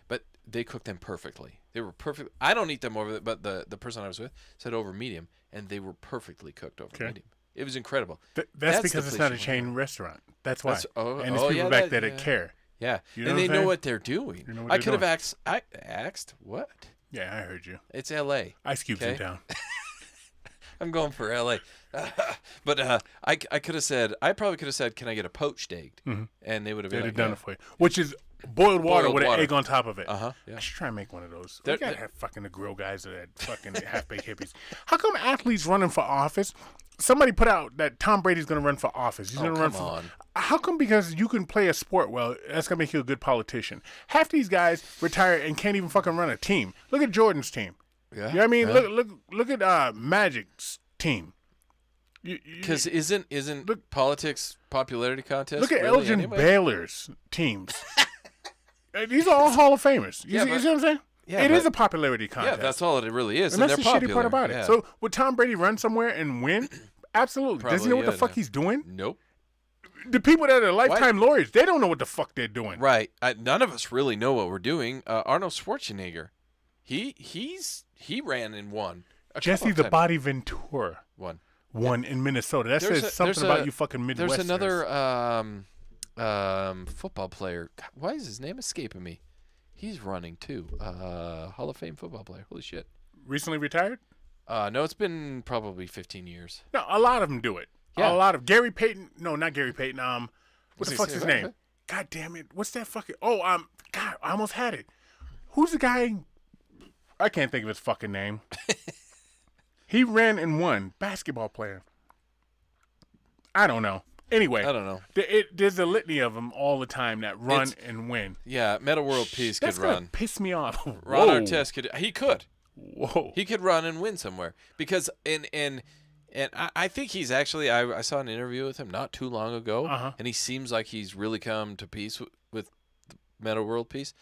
But they cooked them perfectly. They were perfect. I don't eat them over, but the person I was with said over medium, and they were perfectly cooked over medium. It was incredible. That's because it's not a chain restaurant. That's why. And there's people back there that care. Yeah, you know and they know what they're doing. I could have asked what? Yeah, I heard you. It's L.A. Ice Cube's in town. I'm going for L.A. But I could have said, I probably could have said, can I get a poached egg? And they would have done it for you. Which is boiled water with an egg on top of it. Yeah. I should try and make one of those. We got to have fucking the grill guys or that fucking half-baked hippies. How come athletes running for office? Somebody put out that Tom Brady's going to run for office. He's going to run for. How come? Because you can play a sport well, that's going to make you a good politician. Half these guys retire and can't even fucking run a team. Look at Jordan's team. Yeah. You know what I mean? Yeah. Look at Magic's team. Because isn't politics popularity contest? Look at Elgin Baylor's teams. These are all Hall of Famers. You see what I'm saying? Yeah, it is a popularity contest. Yeah, that's all it really is. And that's the shitty part about it. So would Tom Brady run somewhere and win? Absolutely. Probably, does he know what the fuck he's doing? Nope. The people that are lifetime lawyers, they don't know what the fuck they're doing. Right. None of us really know what we're doing. Arnold Schwarzenegger, he ran and won. Jesse the Body Ventura won in Minnesota. That says something about you fucking Midwesterners. There's another football player. God, why is his name escaping me? He's running too. Hall of Fame football player. Holy shit. Recently retired? No, it's been probably 15 years. No, a lot of them do it. Yeah. A lot of Gary Payton. No, not Gary Payton. What the fuck's his name? God damn it. What's that fucking? Oh, God, I almost had it. Who's the guy? I can't think of his fucking name. He ran and won. Basketball player. I don't know. Anyway, I don't know. There's a litany of them all the time that run and win. Yeah, Meta World Peace could run. That's piss me off. Ron Artest could. He could. Whoa. He could run and win somewhere because and I think he's actually. I saw an interview with him not too long ago, and he seems like he's really come to peace with Meta World Peace.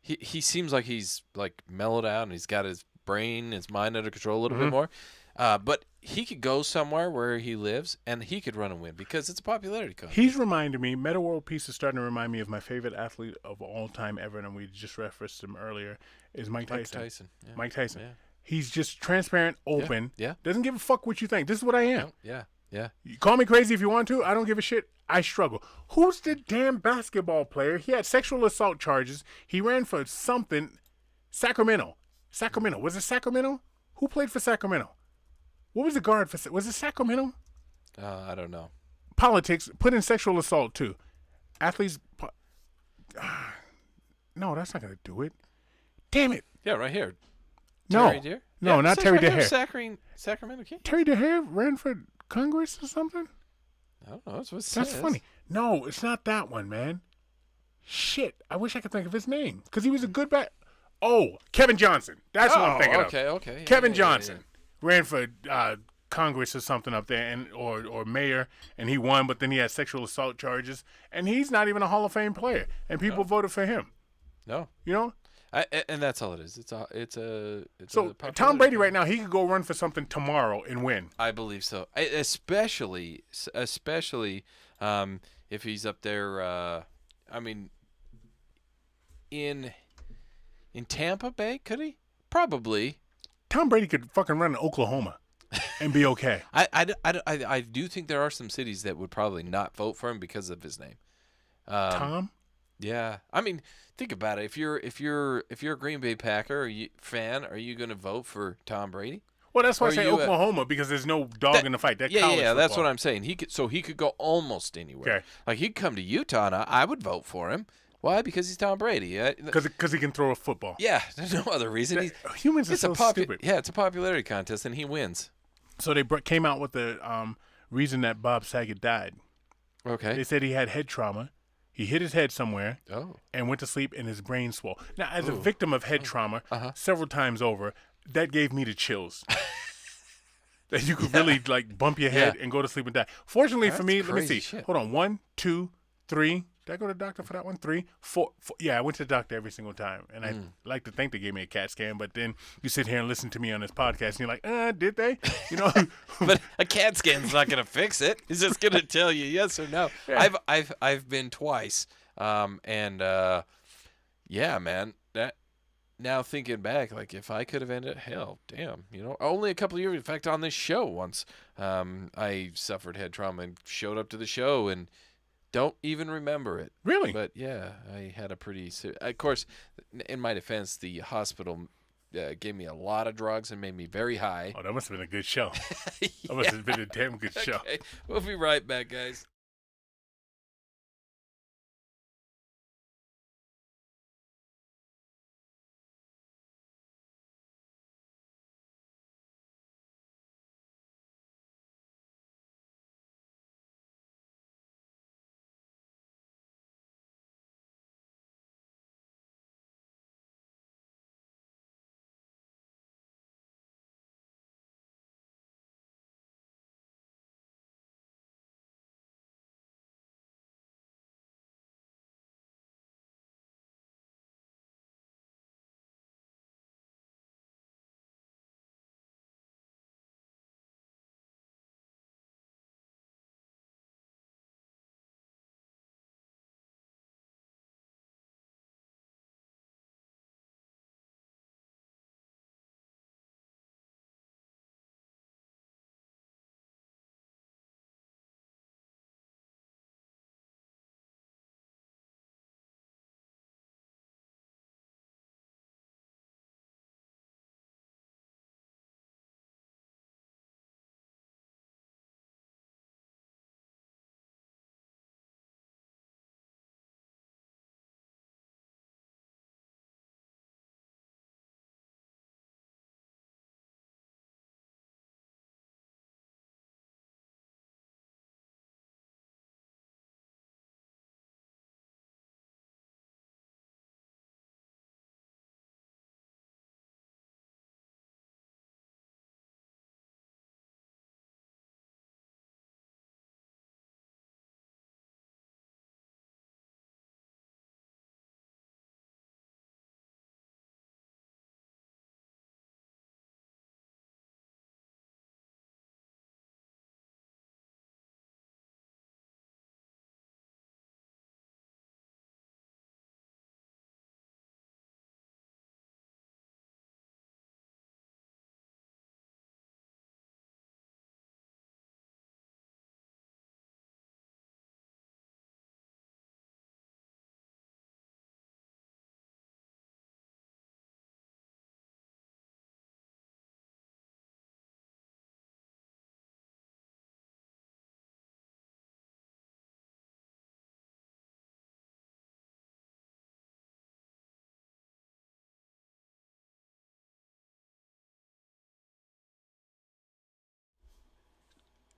He seems like he's like mellowed out and he's got his brain, his mind under control a little bit more. But he could go somewhere where he lives, and he could run and win because it's a popularity contest. He's reminding me, Meta World Peace is starting to remind me of my favorite athlete of all time ever, and we just referenced him earlier, is Mike Tyson. Yeah. Mike Tyson. Yeah. He's just transparent, open. Yeah. Doesn't give a fuck what you think. This is what I am. Yeah. You call me crazy if you want to. I don't give a shit. I struggle. Who's the damn basketball player? He had sexual assault charges. He ran for something. Sacramento. Was it Sacramento? Who played for Sacramento? What was the guard for? Was it Sacramento? I don't know. Politics. Put in sexual assault too. Athletes. No, that's not gonna do it. Damn it. Yeah, right here. No. Terry Deere? No, not Terry Deere. Sacramento King. Terry Deere ran for Congress or something? I don't know. That's funny. No, it's not that one, man. Shit. I wish I could think of his name. Because he was a good back. Oh, Kevin Johnson. That's what I'm thinking of. Okay. Yeah, Kevin Johnson ran for Congress or something up there, and or mayor, and he won, but then he had sexual assault charges, and he's not even a Hall of Fame player, and people voted for him. No. You know? And that's all it is. It's so Tom Brady right now, he could go run for something tomorrow and win. I believe so. Especially if he's up there. I mean, in Tampa Bay, could he? Probably. Tom Brady could fucking run in Oklahoma. and be okay. I do think there are some cities that would probably not vote for him because of his name. Tom? Yeah, I mean, think about it. If you're a Green Bay Packer fan, are you going to vote for Tom Brady? Well, that's why I Or say you, Oklahoma, because there's no dog in the fight. That Yeah, college yeah, that's football. what I'm saying. He could go almost anywhere. Okay. Like he'd come to Utah, and I would vote for him. Why? Because he's Tom Brady. Because he can throw a football. Yeah, there's no other reason. Humans are so stupid. Yeah, it's a popularity contest, and he wins. So they came out with the reason that Bob Saget died. Okay. They said he had head trauma. He hit his head somewhere Oh. and went to sleep, and his brain swole. Now, as a victim of head trauma several times over, that gave me the chills. That you could really like bump your head and go to sleep and die. Fortunately for me, let me see. Shit. Hold on. 1, 2, 3. Did I go to the doctor for that one? 3, 4. Yeah, I went to the doctor every single time, and I like to think they gave me a CAT scan. But then you sit here and listen to me on this podcast, and you're like, did they? You know. But a CAT scan's not gonna fix it. It's just gonna tell you yes or no. Yeah. I've been twice, yeah, man. That now thinking back, like if I could have ended, hell, damn, only a couple of years. In fact, on this show once, I suffered head trauma and showed up to the show and don't even remember it. Really? But yeah, I had a pretty. Of course, in my defense, the hospital gave me a lot of drugs and made me very high. Oh, that must have been a good show. That must have been a damn good show. Okay. We'll be right back, guys.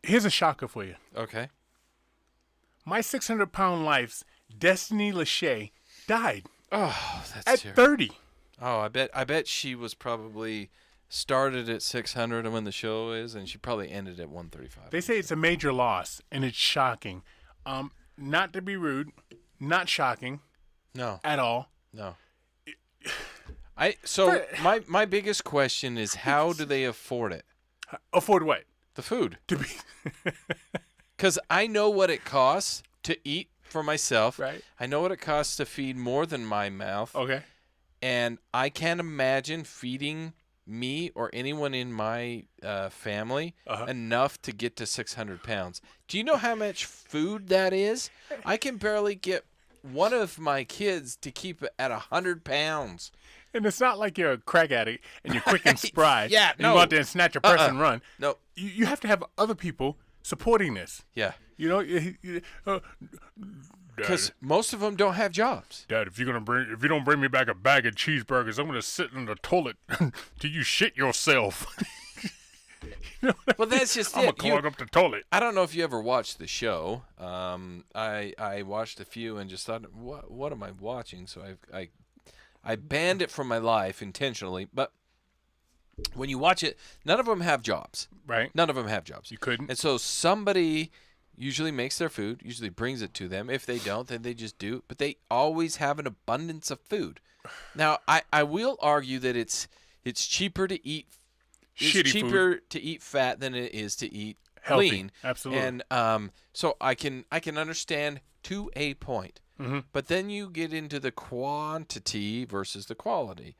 Here's a shocker for you. Okay. My 600-pound life's Destiny Lachey died Oh, that's at terrible. 30. Oh, I bet she was probably started at 600 and when the show is, and she probably ended at 135. They say it's a major loss, and it's shocking. Not to be rude, not shocking No, at all. no. My biggest question is how do they afford it? Afford what? The food. To be Because I know what it costs to eat for myself. Right. I know what it costs to feed more than my mouth. okay. And I can't imagine feeding me or anyone in my family enough to get to 600 pounds. Do you know how much food that is? I can barely get one of my kids to keep it at 100 pounds. And it's not like you're a crack addict and you're quick and spry. Yeah, and you go out there and snatch a purse and run. No. You have to have other people supporting this. Yeah. You know, Because most of them don't have jobs. Dad, if you don't bring me back a bag of cheeseburgers, I'm gonna sit in the toilet till you shit yourself. Well, that's just I'm it. gonna clog up the toilet. I don't know if you ever watched the show. I watched a few and just thought, what am I watching? So I banned it from my life intentionally. But when you watch it, none of them have jobs. Right. None of them have jobs. You couldn't. And so somebody usually makes their food, usually brings it to them. If they don't, then they just do. But they always have an abundance of food. Now, I will argue that it's cheaper to eat to eat fat than it is to eat healthy. Lean. Absolutely. And so I can understand to a point. Mm-hmm. But then you get into the quantity versus the quality,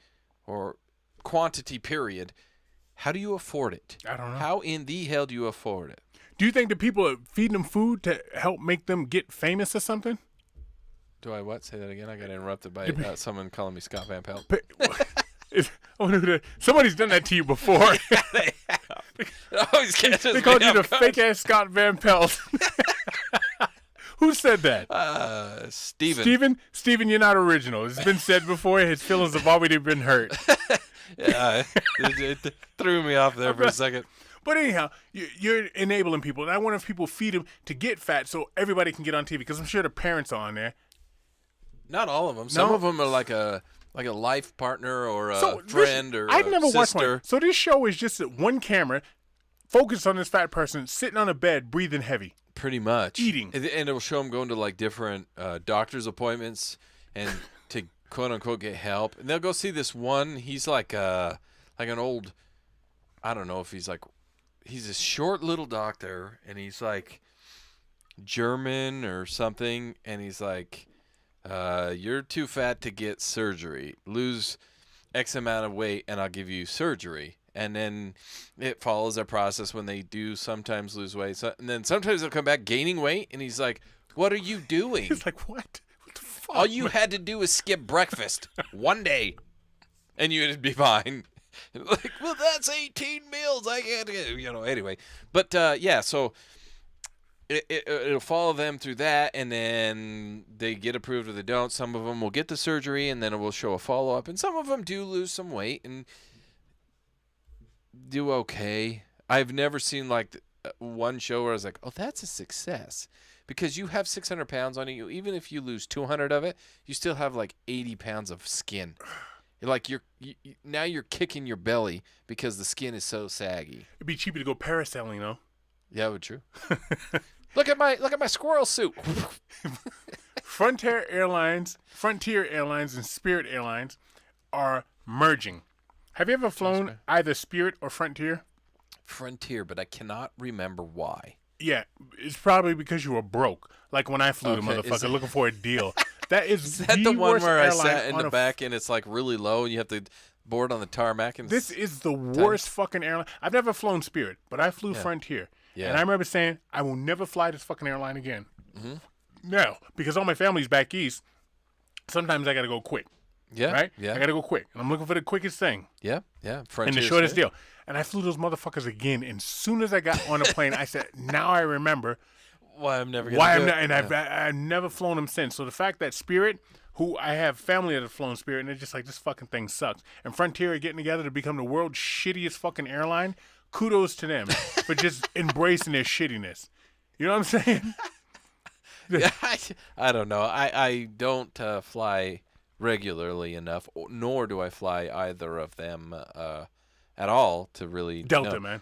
or quantity period. How do you afford it? I don't know. How in the hell do you afford it? Do you think that people are feeding them food to help make them get famous or something? Do I what? Say that again. I got interrupted by someone calling me Scott Van Pelt. Somebody's done that to you before. They always catches They called me you the off guard. fake-ass Scott Van Pelt. Who said that? Steven. Steven, you're not original. It's been said before. His feelings have already been hurt. Yeah, it threw me off there for a second. But anyhow, you're enabling people. And I wonder if people feed them to get fat so everybody can get on TV. Because I'm sure the parents are on there. Not all of them. Some of them are like a life partner or a friend or I've never sister. watched one. So this show is just one camera focused on this fat person sitting on a bed, breathing heavy. Pretty much. Eating. And it'll show them going to like different doctor's appointments and to quote unquote get help. And they'll go see this one. He's like an old, I don't know if he's a short little doctor, and he's like German or something. And he's like, you're too fat to get surgery. Lose X amount of weight and I'll give you surgery. And then it follows a process when they do sometimes lose weight. And then sometimes they'll come back gaining weight. And he's like, what are you doing? He's like, what? What the fuck? All you had to do was skip breakfast one day. And you'd be fine. Like, well, that's 18 meals. I can't get, anyway. But, yeah, so it'll follow them through that. And then they get approved or they don't. Some of them will get the surgery and then it will show a follow-up. And some of them do lose some weight and do okay. I've never seen like one show where I was like, oh, that's a success. Because you have 600 pounds on you. Even if you lose 200 of it, you still have like 80 pounds of skin. Like now you're kicking your belly because the skin is so saggy. It'd be cheaper to go parasailing, though. Yeah, but true. Look at my squirrel suit. Frontier Airlines, and Spirit Airlines are merging. Have you ever flown either Spirit or Frontier? Frontier, but I cannot remember why. Yeah, it's probably because you were broke. Like when I flew the motherfucker looking for a deal. Is that the one worst where I airline sat in the back and it's like really low and you have to board on the tarmac? And this is the worst fucking airline. I've never flown Spirit, but I flew Frontier. Yeah. And I remember saying, I will never fly this fucking airline again. Mm-hmm. No, because all my family's back east. Sometimes I got to go quick. Yeah. Right? Yeah. I got to go quick. And I'm looking for the quickest thing. Yeah. Yeah. And the shortest deal. And I flew those motherfuckers again. And as soon as I got on the plane, I said, now I remember why I'm never going to do it. And I've never flown them since. So the fact that Spirit, who I have family that have flown Spirit, and they're just like, this fucking thing sucks. And Frontier are getting together to become the world's shittiest fucking airline. Kudos to them for just embracing their shittiness. You know what I'm saying? Yeah, I don't know. I don't fly regularly enough, nor do I fly either of them at all to really Delta, know. man.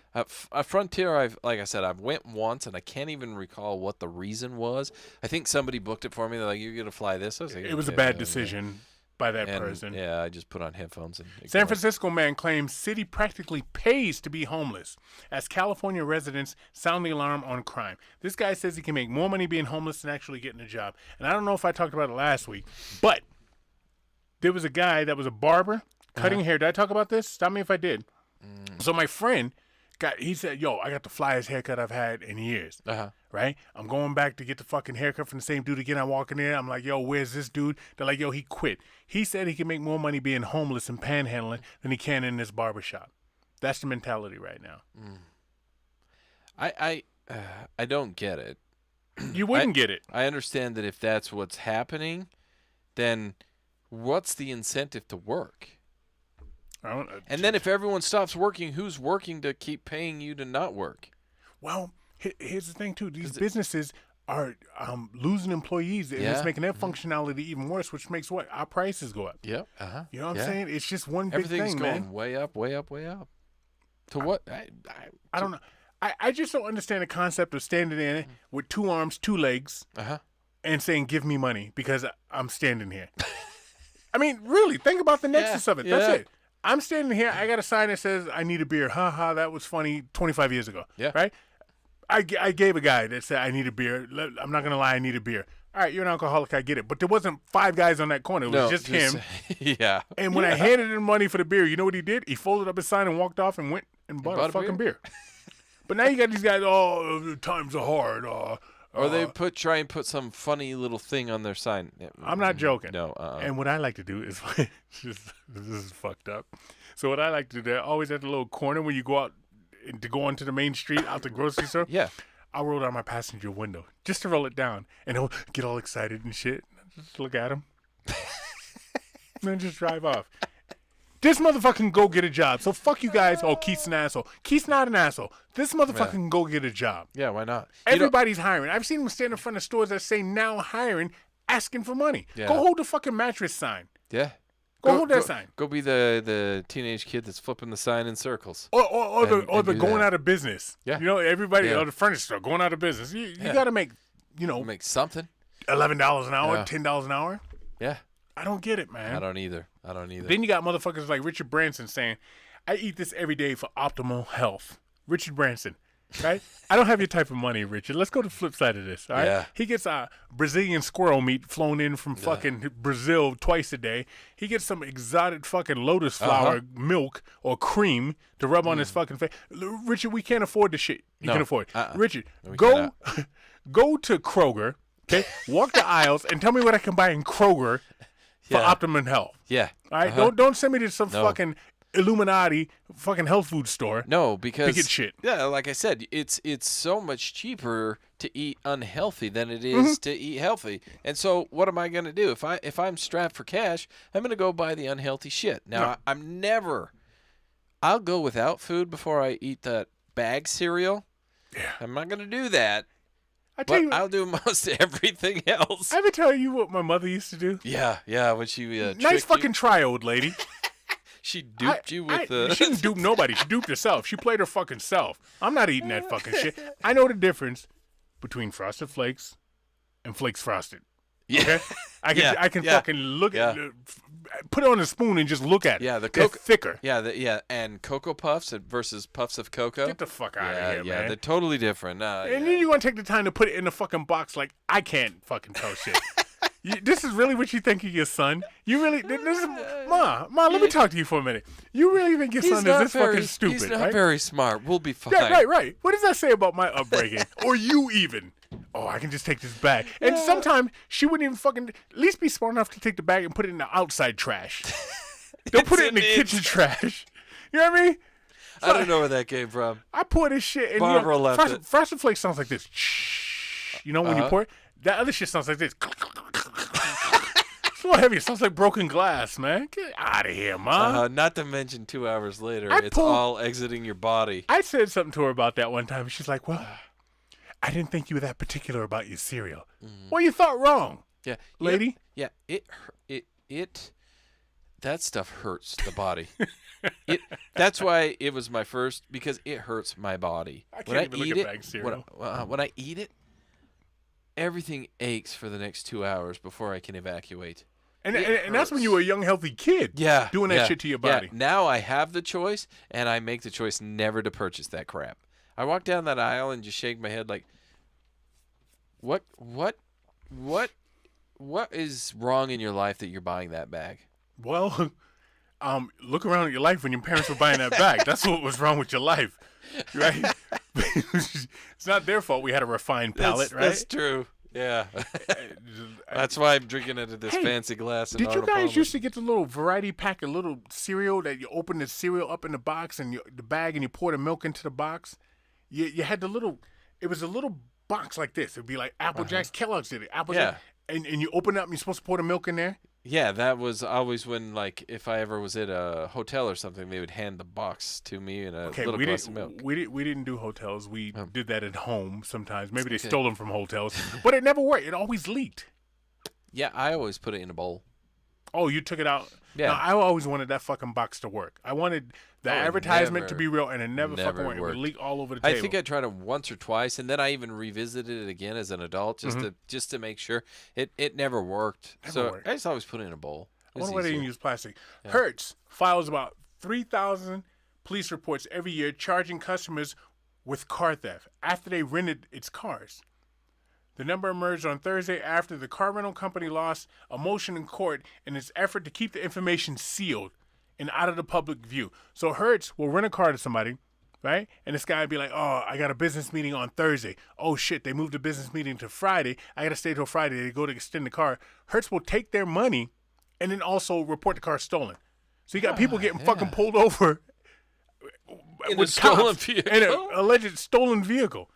Frontier, like I said, I've went once, and I can't even recall what the reason was. I think somebody booked it for me. They're like, you're going to fly this? I was like, it was a bad decision by that person. Yeah, I just put on headphones. San Francisco man claims city practically pays to be homeless as California residents sound the alarm on crime. This guy says he can make more money being homeless than actually getting a job. And I don't know if I talked about it last week, but there was a guy that was a barber, cutting hair. Did I talk about this? Stop me if I did. So my friend he said, yo, I got the flyest haircut I've had in years. Right? I'm going back to get the fucking haircut from the same dude again. I walk in there. I'm like, yo, where's this dude? They're like, yo, he quit. He said he can make more money being homeless and panhandling than he can in this barbershop. That's the mentality right now. I don't get it. You wouldn't get it. I understand that if that's what's happening, then what's the incentive to work? And then if everyone stops working, who's working to keep paying you to not work? Well, here's the thing, too. These businesses are losing employees, and it's making their functionality even worse, which makes what? Our prices go up. Yep. You know what I'm saying? It's just one big thing, Everything's going man. way up, way up, way up. To what? I don't know. I just don't understand the concept of standing there with 2 arms, 2 legs, and saying, give me money because I'm standing here. I mean, really, think about the nexus of it. That's it. I'm standing here. I got a sign that says, I need a beer. Ha ha, that was funny 25 years ago. Yeah. Right? I gave a guy that said, I need a beer. I'm not going to lie, I need a beer. All right, you're an alcoholic, I get it. But there wasn't 5 guys on that corner. It was just him. Yeah. And when I handed him money for the beer, you know what he did? He folded up his sign and walked off and went and bought a fucking beer. But now you got these guys, the times are hard. Or they try and put some funny little thing on their sign. I'm not joking. No. And what I like to do is, this is fucked up. So what I like to do, they're always at the little corner where you go out to go onto the main street, out the grocery store. Yeah. I'll roll down my passenger window just to roll it down. And he'll get all excited and shit. Just look at him. And then just drive off. This motherfucker can go get a job. So fuck you guys. Oh, Keith's an asshole. Keith's not an asshole. This motherfucker can go get a job. Yeah, why not? Everybody's hiring. I've seen them stand in front of stores that say now hiring, asking for money. Yeah. Go hold the fucking mattress sign. Yeah. Go hold that sign. Go be the teenage kid that's flipping the sign in circles. Or the going out of business. Yeah. You know, everybody, or the furniture store going out of business. You got to make, make something. $11 an hour, $10 an hour. Yeah. I don't get it, man. I don't either. Then you got motherfuckers like Richard Branson saying, I eat this every day for optimal health. Richard Branson, right? I don't have your type of money, Richard. Let's go to the flip side of this, all right? Yeah. He gets Brazilian squirrel meat flown in from fucking Brazil twice a day. He gets some exotic fucking lotus flower milk or cream to rub on his fucking face. Richard, we can't afford the shit you can afford. Richard, go to Kroger, okay? Walk the aisles and tell me what I can buy in Kroger for optimum health. Yeah. All right? Don't send me to some fucking Illuminati fucking health food store. No, because to get shit. Yeah, like I said, it's so much cheaper to eat unhealthy than it is to eat healthy. And so what am I going to do? If I'm strapped for cash, I'm going to go buy the unhealthy shit. Now, I'll go without food before I eat that bag cereal. Yeah. I'm not going to do that. I'll do most everything else. I ever tell you what my mother used to do? Yeah, when she nice fucking try, old lady. She duped you with the... She didn't dupe nobody. She duped herself. She played her fucking self. I'm not eating that fucking shit. I know the difference between Frosted Flakes and Flakes Frosted. Okay? I can fucking look at put it on a spoon and just look at it. Yeah, they're thicker. Yeah, and Cocoa Puffs versus Puffs of Cocoa. Get the fuck out of here, man. Yeah, they're totally different. And then you're going to take the time to put it in the fucking box like, I can't fucking tell shit. This is really what you think of your son? You really... Ma, let me talk to you for a minute. You really think your son is this fucking stupid, He's not right? very smart. We'll be fine. Yeah, right. What does that say about my upbringing? Or you even? Oh, I can just take this bag. And sometimes she wouldn't even fucking... At least be smart enough to take the bag and put it in the outside trash. Don't put it in the kitchen trash. You know what I mean? So I don't know where that came from. I pour this shit in. Barbara left it. Frosted Flakes sounds like this. You know when you pour it? That other shit sounds like this. It's a little heavy. It sounds like broken glass, man. Get out of here, Mom. Not to mention 2 hours later, it's all exiting your body. I said something to her about that one time. She's like, well, I didn't think you were that particular about your cereal. Well, you thought wrong. Yeah. Lady? Yeah. That stuff hurts the body. That's why it was my first, because it hurts my body. I can't even look at bag cereal. When I eat it, everything aches for the next 2 hours before I can evacuate. And that's when you were a young, healthy kid. Yeah. Doing that shit to your body. Yeah. Now I have the choice, and I make the choice never to purchase that crap. I walk down that aisle and just shake my head like, what is wrong in your life that you're buying that bag? Well, Look around at your life when your parents were buying that bag. That's what was wrong with your life, right? It's not their fault. We had a refined palate, right? That's true. Yeah. That's why I'm drinking it in this fancy glass. Did you guys used to get the little variety pack of little cereal that you open the cereal up in the box and the bag and you pour the milk into the box? You had the little. It was a little box like this. It'd be like Apple Jacks. Kellogg's did it. Apple Jacks. And you open it up and you're supposed to pour the milk in there? Yeah, that was always when, like, if I ever was at a hotel or something, they would hand the box to me and a little glass of milk. We didn't do hotels. We did that at home sometimes. Maybe they stole them from hotels. But it never worked. It always leaked. Yeah, I always put it in a bowl. Oh, you took it out? Yeah. No, I always wanted that fucking box to work. I wanted the advertisement to be real, and it never fucking worked. It would leak all over the table. I think I tried it once or twice, and then I even revisited it again as an adult just to make sure. It never worked. I just always put it in a bowl. I wonder why they didn't use plastic. Yeah. Hertz files about 3,000 police reports every year charging customers with car theft after they rented its cars. The number emerged on Thursday after the car rental company lost a motion in court in its effort to keep the information sealed and out of the public view. So Hertz will rent a car to somebody, right? And this guy would be like, oh, I got a business meeting on Thursday. Oh, shit, they moved the business meeting to Friday. I got to stay till Friday. They go to extend the car. Hertz will take their money and then also report the car stolen. So you got people getting fucking pulled over in a stolen vehicle. In an alleged stolen vehicle.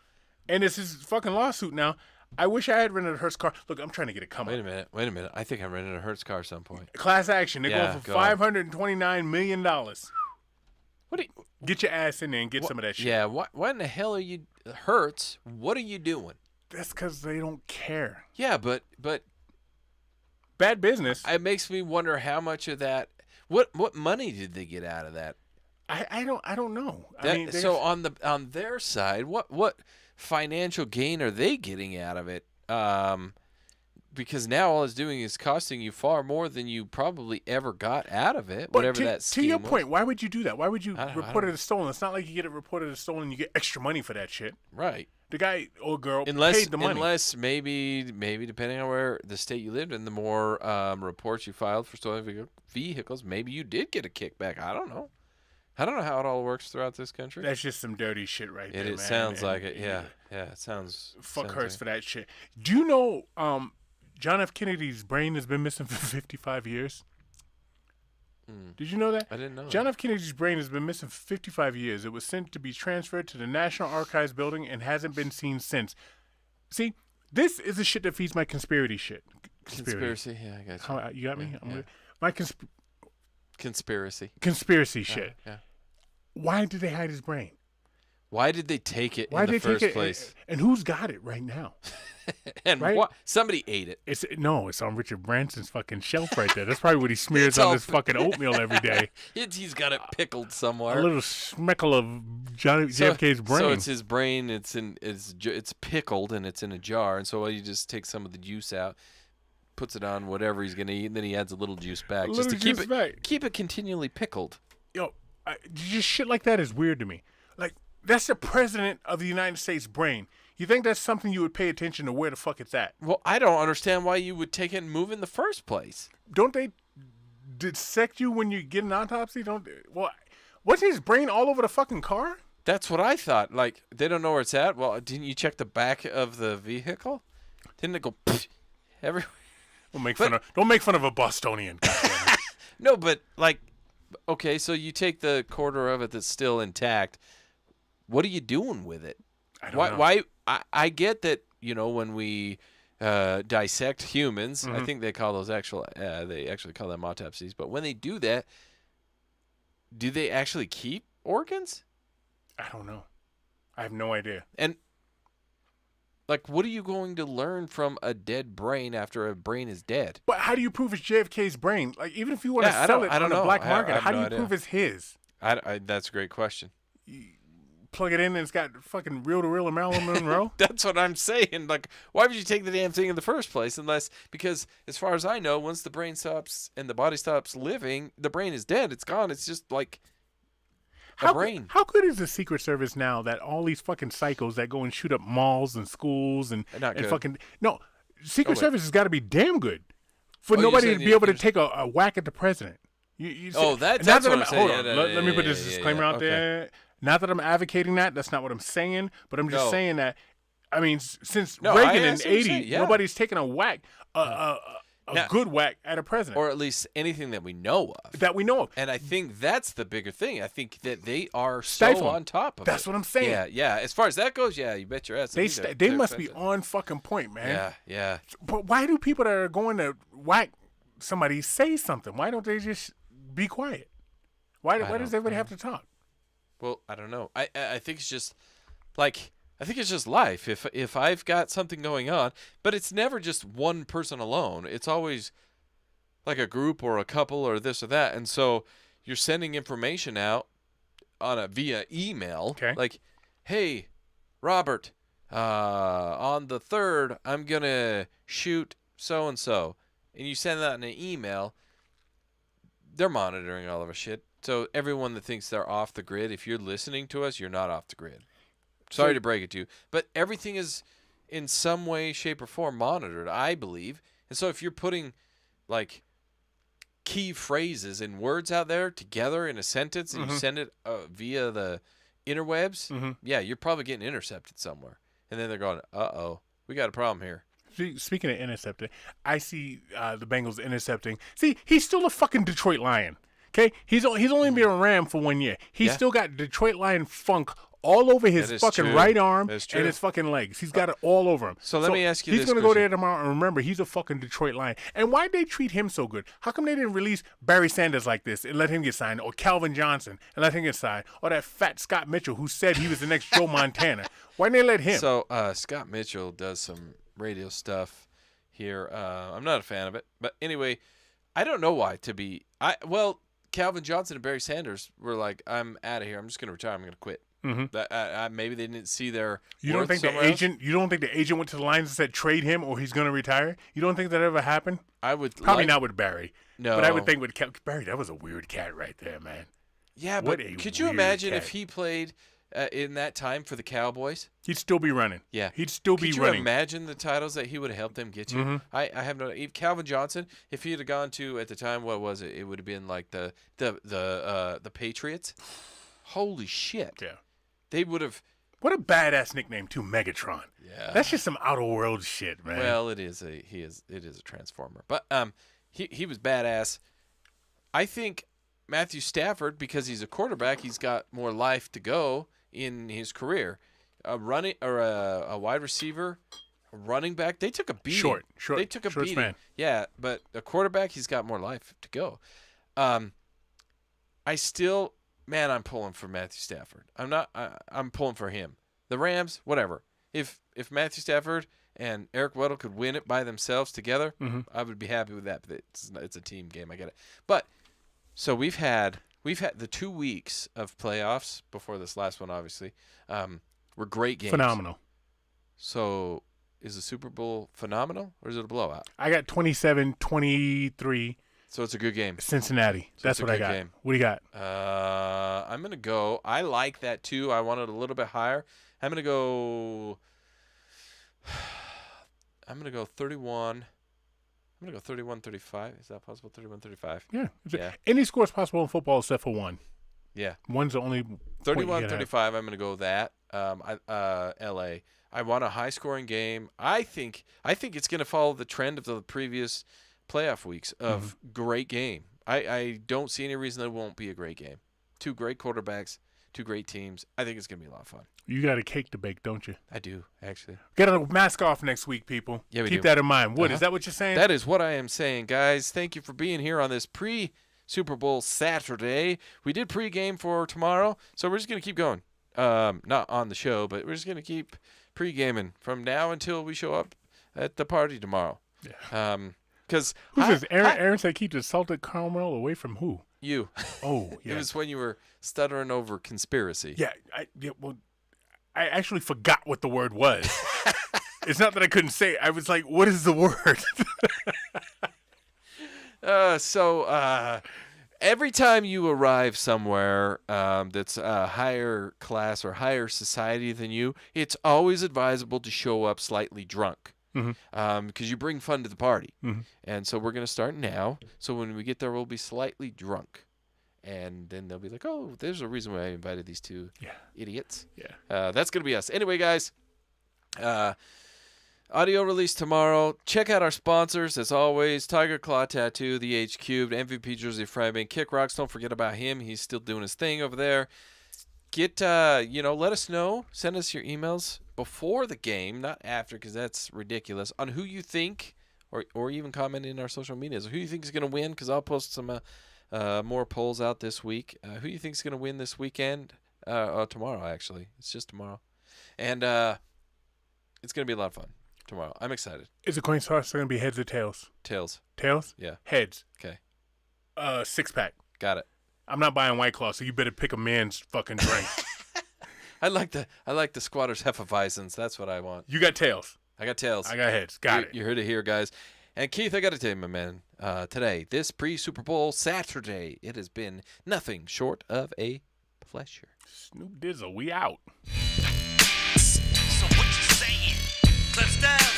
And it's his fucking lawsuit now. I wish I had rented a Hertz car. Look, I'm trying to get a come up. Wait a minute. I think I rented a Hertz car at some point. Class action. They're going for $529 million. What? Get your ass in there and get some of that shit. Yeah. What in the hell are you, Hertz? What are you doing? That's because they don't care. Yeah, but bad business. It makes me wonder how much of that. What money did they get out of that? I don't know. So on their side, what financial gain are they getting out of it? Because now all it's doing is costing you far more than you probably ever got out of it. But whatever that scheme to your was. point, why would you do that? Why would you report it as stolen? It's not like you get it reported as stolen and you get extra money for that shit. Right. The guy or girl paid the money. Unless maybe depending on where the state you lived in, the more reports you filed for stolen vehicles, maybe you did get a kickback. I don't know. I don't know how it all works throughout this country. That's just some dirty shit right there, man. It sounds like it. Yeah, it sounds. Fuck Hertz for that shit. Do you know John F. Kennedy's brain has been missing for 55 years? Did you know that? I didn't know. John F. Kennedy's brain has been missing for 55 years. It was sent to be transferred to the National Archives building and hasn't been seen since. See, this is the shit that feeds my conspiracy shit. Conspiracy, yeah, I got you. You got me? Yeah. My conspiracy shit. Yeah. Why did they hide his brain? Why did they take it in the first place? And who's got it right now? And right? Somebody ate it. It's on Richard Branson's fucking shelf right there. That's probably what he smears on his fucking oatmeal every day. He's got it pickled somewhere. A little smeckle of JFK's brain. So it's his brain. It's pickled and it's in a jar. And so he just takes some of the juice out, puts it on whatever he's gonna eat, and then he adds a little juice back just to keep it continually pickled. Yo, just shit like that is weird to me. Like, that's the president of the United States brain. You think that's something you would pay attention to where the fuck it's at? Well, I don't understand why you would take it and move in the first place. Don't they dissect you when you get an autopsy? What's his brain all over the fucking car? That's what I thought. Like, they don't know where it's at. Well, didn't you check the back of the vehicle? Didn't it go everywhere? Don't make fun of a Bostonian. No, but like, okay, so you take the quarter of it that's still intact. What are you doing with it? I don't know. Why? I get that, when we dissect humans, I think they call those they actually call them autopsies. But when they do that, do they actually keep organs? I don't know. I have no idea. And like, what are you going to learn from a dead brain after a brain is dead? But how do you prove it's JFK's brain? Like, even if you want to sell it on the black market, how do you prove it's his? That's a great question. You plug it in and it's got fucking reel-to-reel Marilyn Monroe? That's what I'm saying. Like, why would you take the damn thing in the first place? Because as far as I know, once the brain stops and the body stops living, the brain is dead. It's gone. It's just like a brain. How good is the Secret Service now that all these fucking psychos that go and shoot up malls and schools and fucking... No, Secret Service has got to be damn good for nobody to be able to take a whack at the president. That's not what that I'm saying. Hold on. Let me put this disclaimer out there. Not that I'm advocating that. That's not what I'm saying. But I'm just saying that. I mean, since Reagan in the 80s, nobody's taken a whack, a good whack at a president. Or at least anything that we know of. And I think that's the bigger thing. I think that they are so on top of That's what I'm saying. Yeah. As far as that goes, you bet your ass. They must be on fucking point, man. Yeah. But why do people that are going to whack somebody say something? Why don't they just be quiet? Why does everybody have to talk? Well, I don't know. I think it's just like... I think it's just life. If I've got something going on, but it's never just one person alone. It's always like a group or a couple or this or that. And so you're sending information out via email. Okay. Like, hey, Robert, on the 3rd, I'm going to shoot so-and-so. And you send that in an email. They're monitoring all of our shit. So everyone that thinks they're off the grid, if you're listening to us, you're not off the grid. Sorry to break it to you, but everything is in some way, shape, or form monitored, I believe. And so if you're putting, like, key phrases and words out there together in a sentence and you send it via the interwebs, you're probably getting intercepted somewhere. And then they're going, uh-oh, we got a problem here. Speaking of intercepting, I see the Bengals intercepting. See, he's still a fucking Detroit Lion, okay? He's only been a Ram for 1 year. He's still got Detroit Lion funk all over his fucking right arm and his fucking legs. He's got it all over him. So let me ask you this. He's going to go there tomorrow, and remember, he's a fucking Detroit Lion. And why'd they treat him so good? How come they didn't release Barry Sanders like this and let him get signed, or Calvin Johnson and let him get signed, or that fat Scott Mitchell who said he was the next Joe Montana? Why didn't they let him? So Scott Mitchell does some radio stuff here. I'm not a fan of it. But anyway, I don't know why Calvin Johnson and Barry Sanders were like, I'm out of here. I'm just going to retire. I'm going to quit. Maybe they didn't see their. You don't think the agent? You don't think the agent went to the Lions and said trade him or he's going to retire? You don't think that ever happened? I would probably not with Barry. No, but I would think with Barry. That was a weird cat right there, man. Yeah, but could you imagine if he played in that time for the Cowboys? He'd still be running. Yeah, he'd still be running. Could you imagine the titles that he would have helped them get to? I have no. If Calvin Johnson, if he had gone to at the time, what was it? It would have been like the Patriots. Holy shit! Yeah. They would have. What a badass nickname too, Megatron. Yeah, that's just some outer world shit, man. Well, it is a transformer, but he was badass. I think Matthew Stafford, because he's a quarterback, he's got more life to go in his career. A wide receiver, a running back, they took a beating. Short. They took a beating. Man. Yeah, but a quarterback, he's got more life to go. I'm pulling for Matthew Stafford. I'm pulling for him. The Rams, whatever. If Matthew Stafford and Eric Weddle could win it by themselves together, I would be happy with that. But it's a team game. I get it. But so we've had the 2 weeks of playoffs before this last one, obviously, were great games. Phenomenal. So is the Super Bowl phenomenal or is it a blowout? I got 27-23. So it's a good game. Cincinnati. That's what I got. Game. What do you got? I'm going to go. I like that too. I want it a little bit higher. I'm going to go 31. I'm going to go 31-35. Is that possible? 31-35. Yeah. Any score is possible in football except for one. Yeah. One's the only 31-35. I'm going to go that. LA. I want a high-scoring game. I think it's going to follow the trend of the previous playoff weeks of great game. I don't see any reason that it won't be a great game. Two great quarterbacks, two great teams. I think it's going to be a lot of fun. You got a cake to bake, don't you? I do, actually. Get a mask off next week, people. Yeah, we Keep that in mind. Is that what you're saying? That is what I am saying, guys. Thank you for being here on this pre-Super Bowl Saturday. We did pre-game for tomorrow, so we're just going to keep going. Not on the show, but we're just going to keep pre-gaming from now until we show up at the party tomorrow. Yeah. Because who's this? Aaron said keep the salted caramel away from who? You. Oh, yeah. It was when you were stuttering over conspiracy. Yeah. I actually forgot what the word was. It's not that I couldn't say it. I was like, what is the word? Every time you arrive somewhere that's a higher class or higher society than you, it's always advisable to show up slightly drunk. because you bring fun to the party. And so we're going to start now. So when we get there, we'll be slightly drunk. And then they'll be like, oh, there's a reason why I invited these two idiots. Yeah. That's going to be us. Anyway, guys, audio release tomorrow. Check out our sponsors, as always. Tiger Claw Tattoo, the H Cubed, MVP Jersey Fryman, Kick Rocks. Don't forget about him. He's still doing his thing over there. Get, let us know. Send us your emails before the game, not after, because that's ridiculous, on who you think, or even comment in our social medias, who you think is going to win, because I'll post some more polls out this week. Who you think is going to win this weekend? Tomorrow, actually. It's just tomorrow. And it's going to be a lot of fun tomorrow. I'm excited. Is the coin toss going to be heads or tails? Tails. Tails? Yeah. Heads. Okay. 6-pack. Got it. I'm not buying White Claw, so you better pick a man's fucking drink. I like the squatters Hefeweizens. That's what I want. You got tails. I got tails. I got heads. Got it. You heard it here, guys. And Keith, I got to tell you, my man, today, this pre-Super Bowl Saturday, it has been nothing short of a pleasure. Snoop Dizzle, we out. So what you saying? Clip style.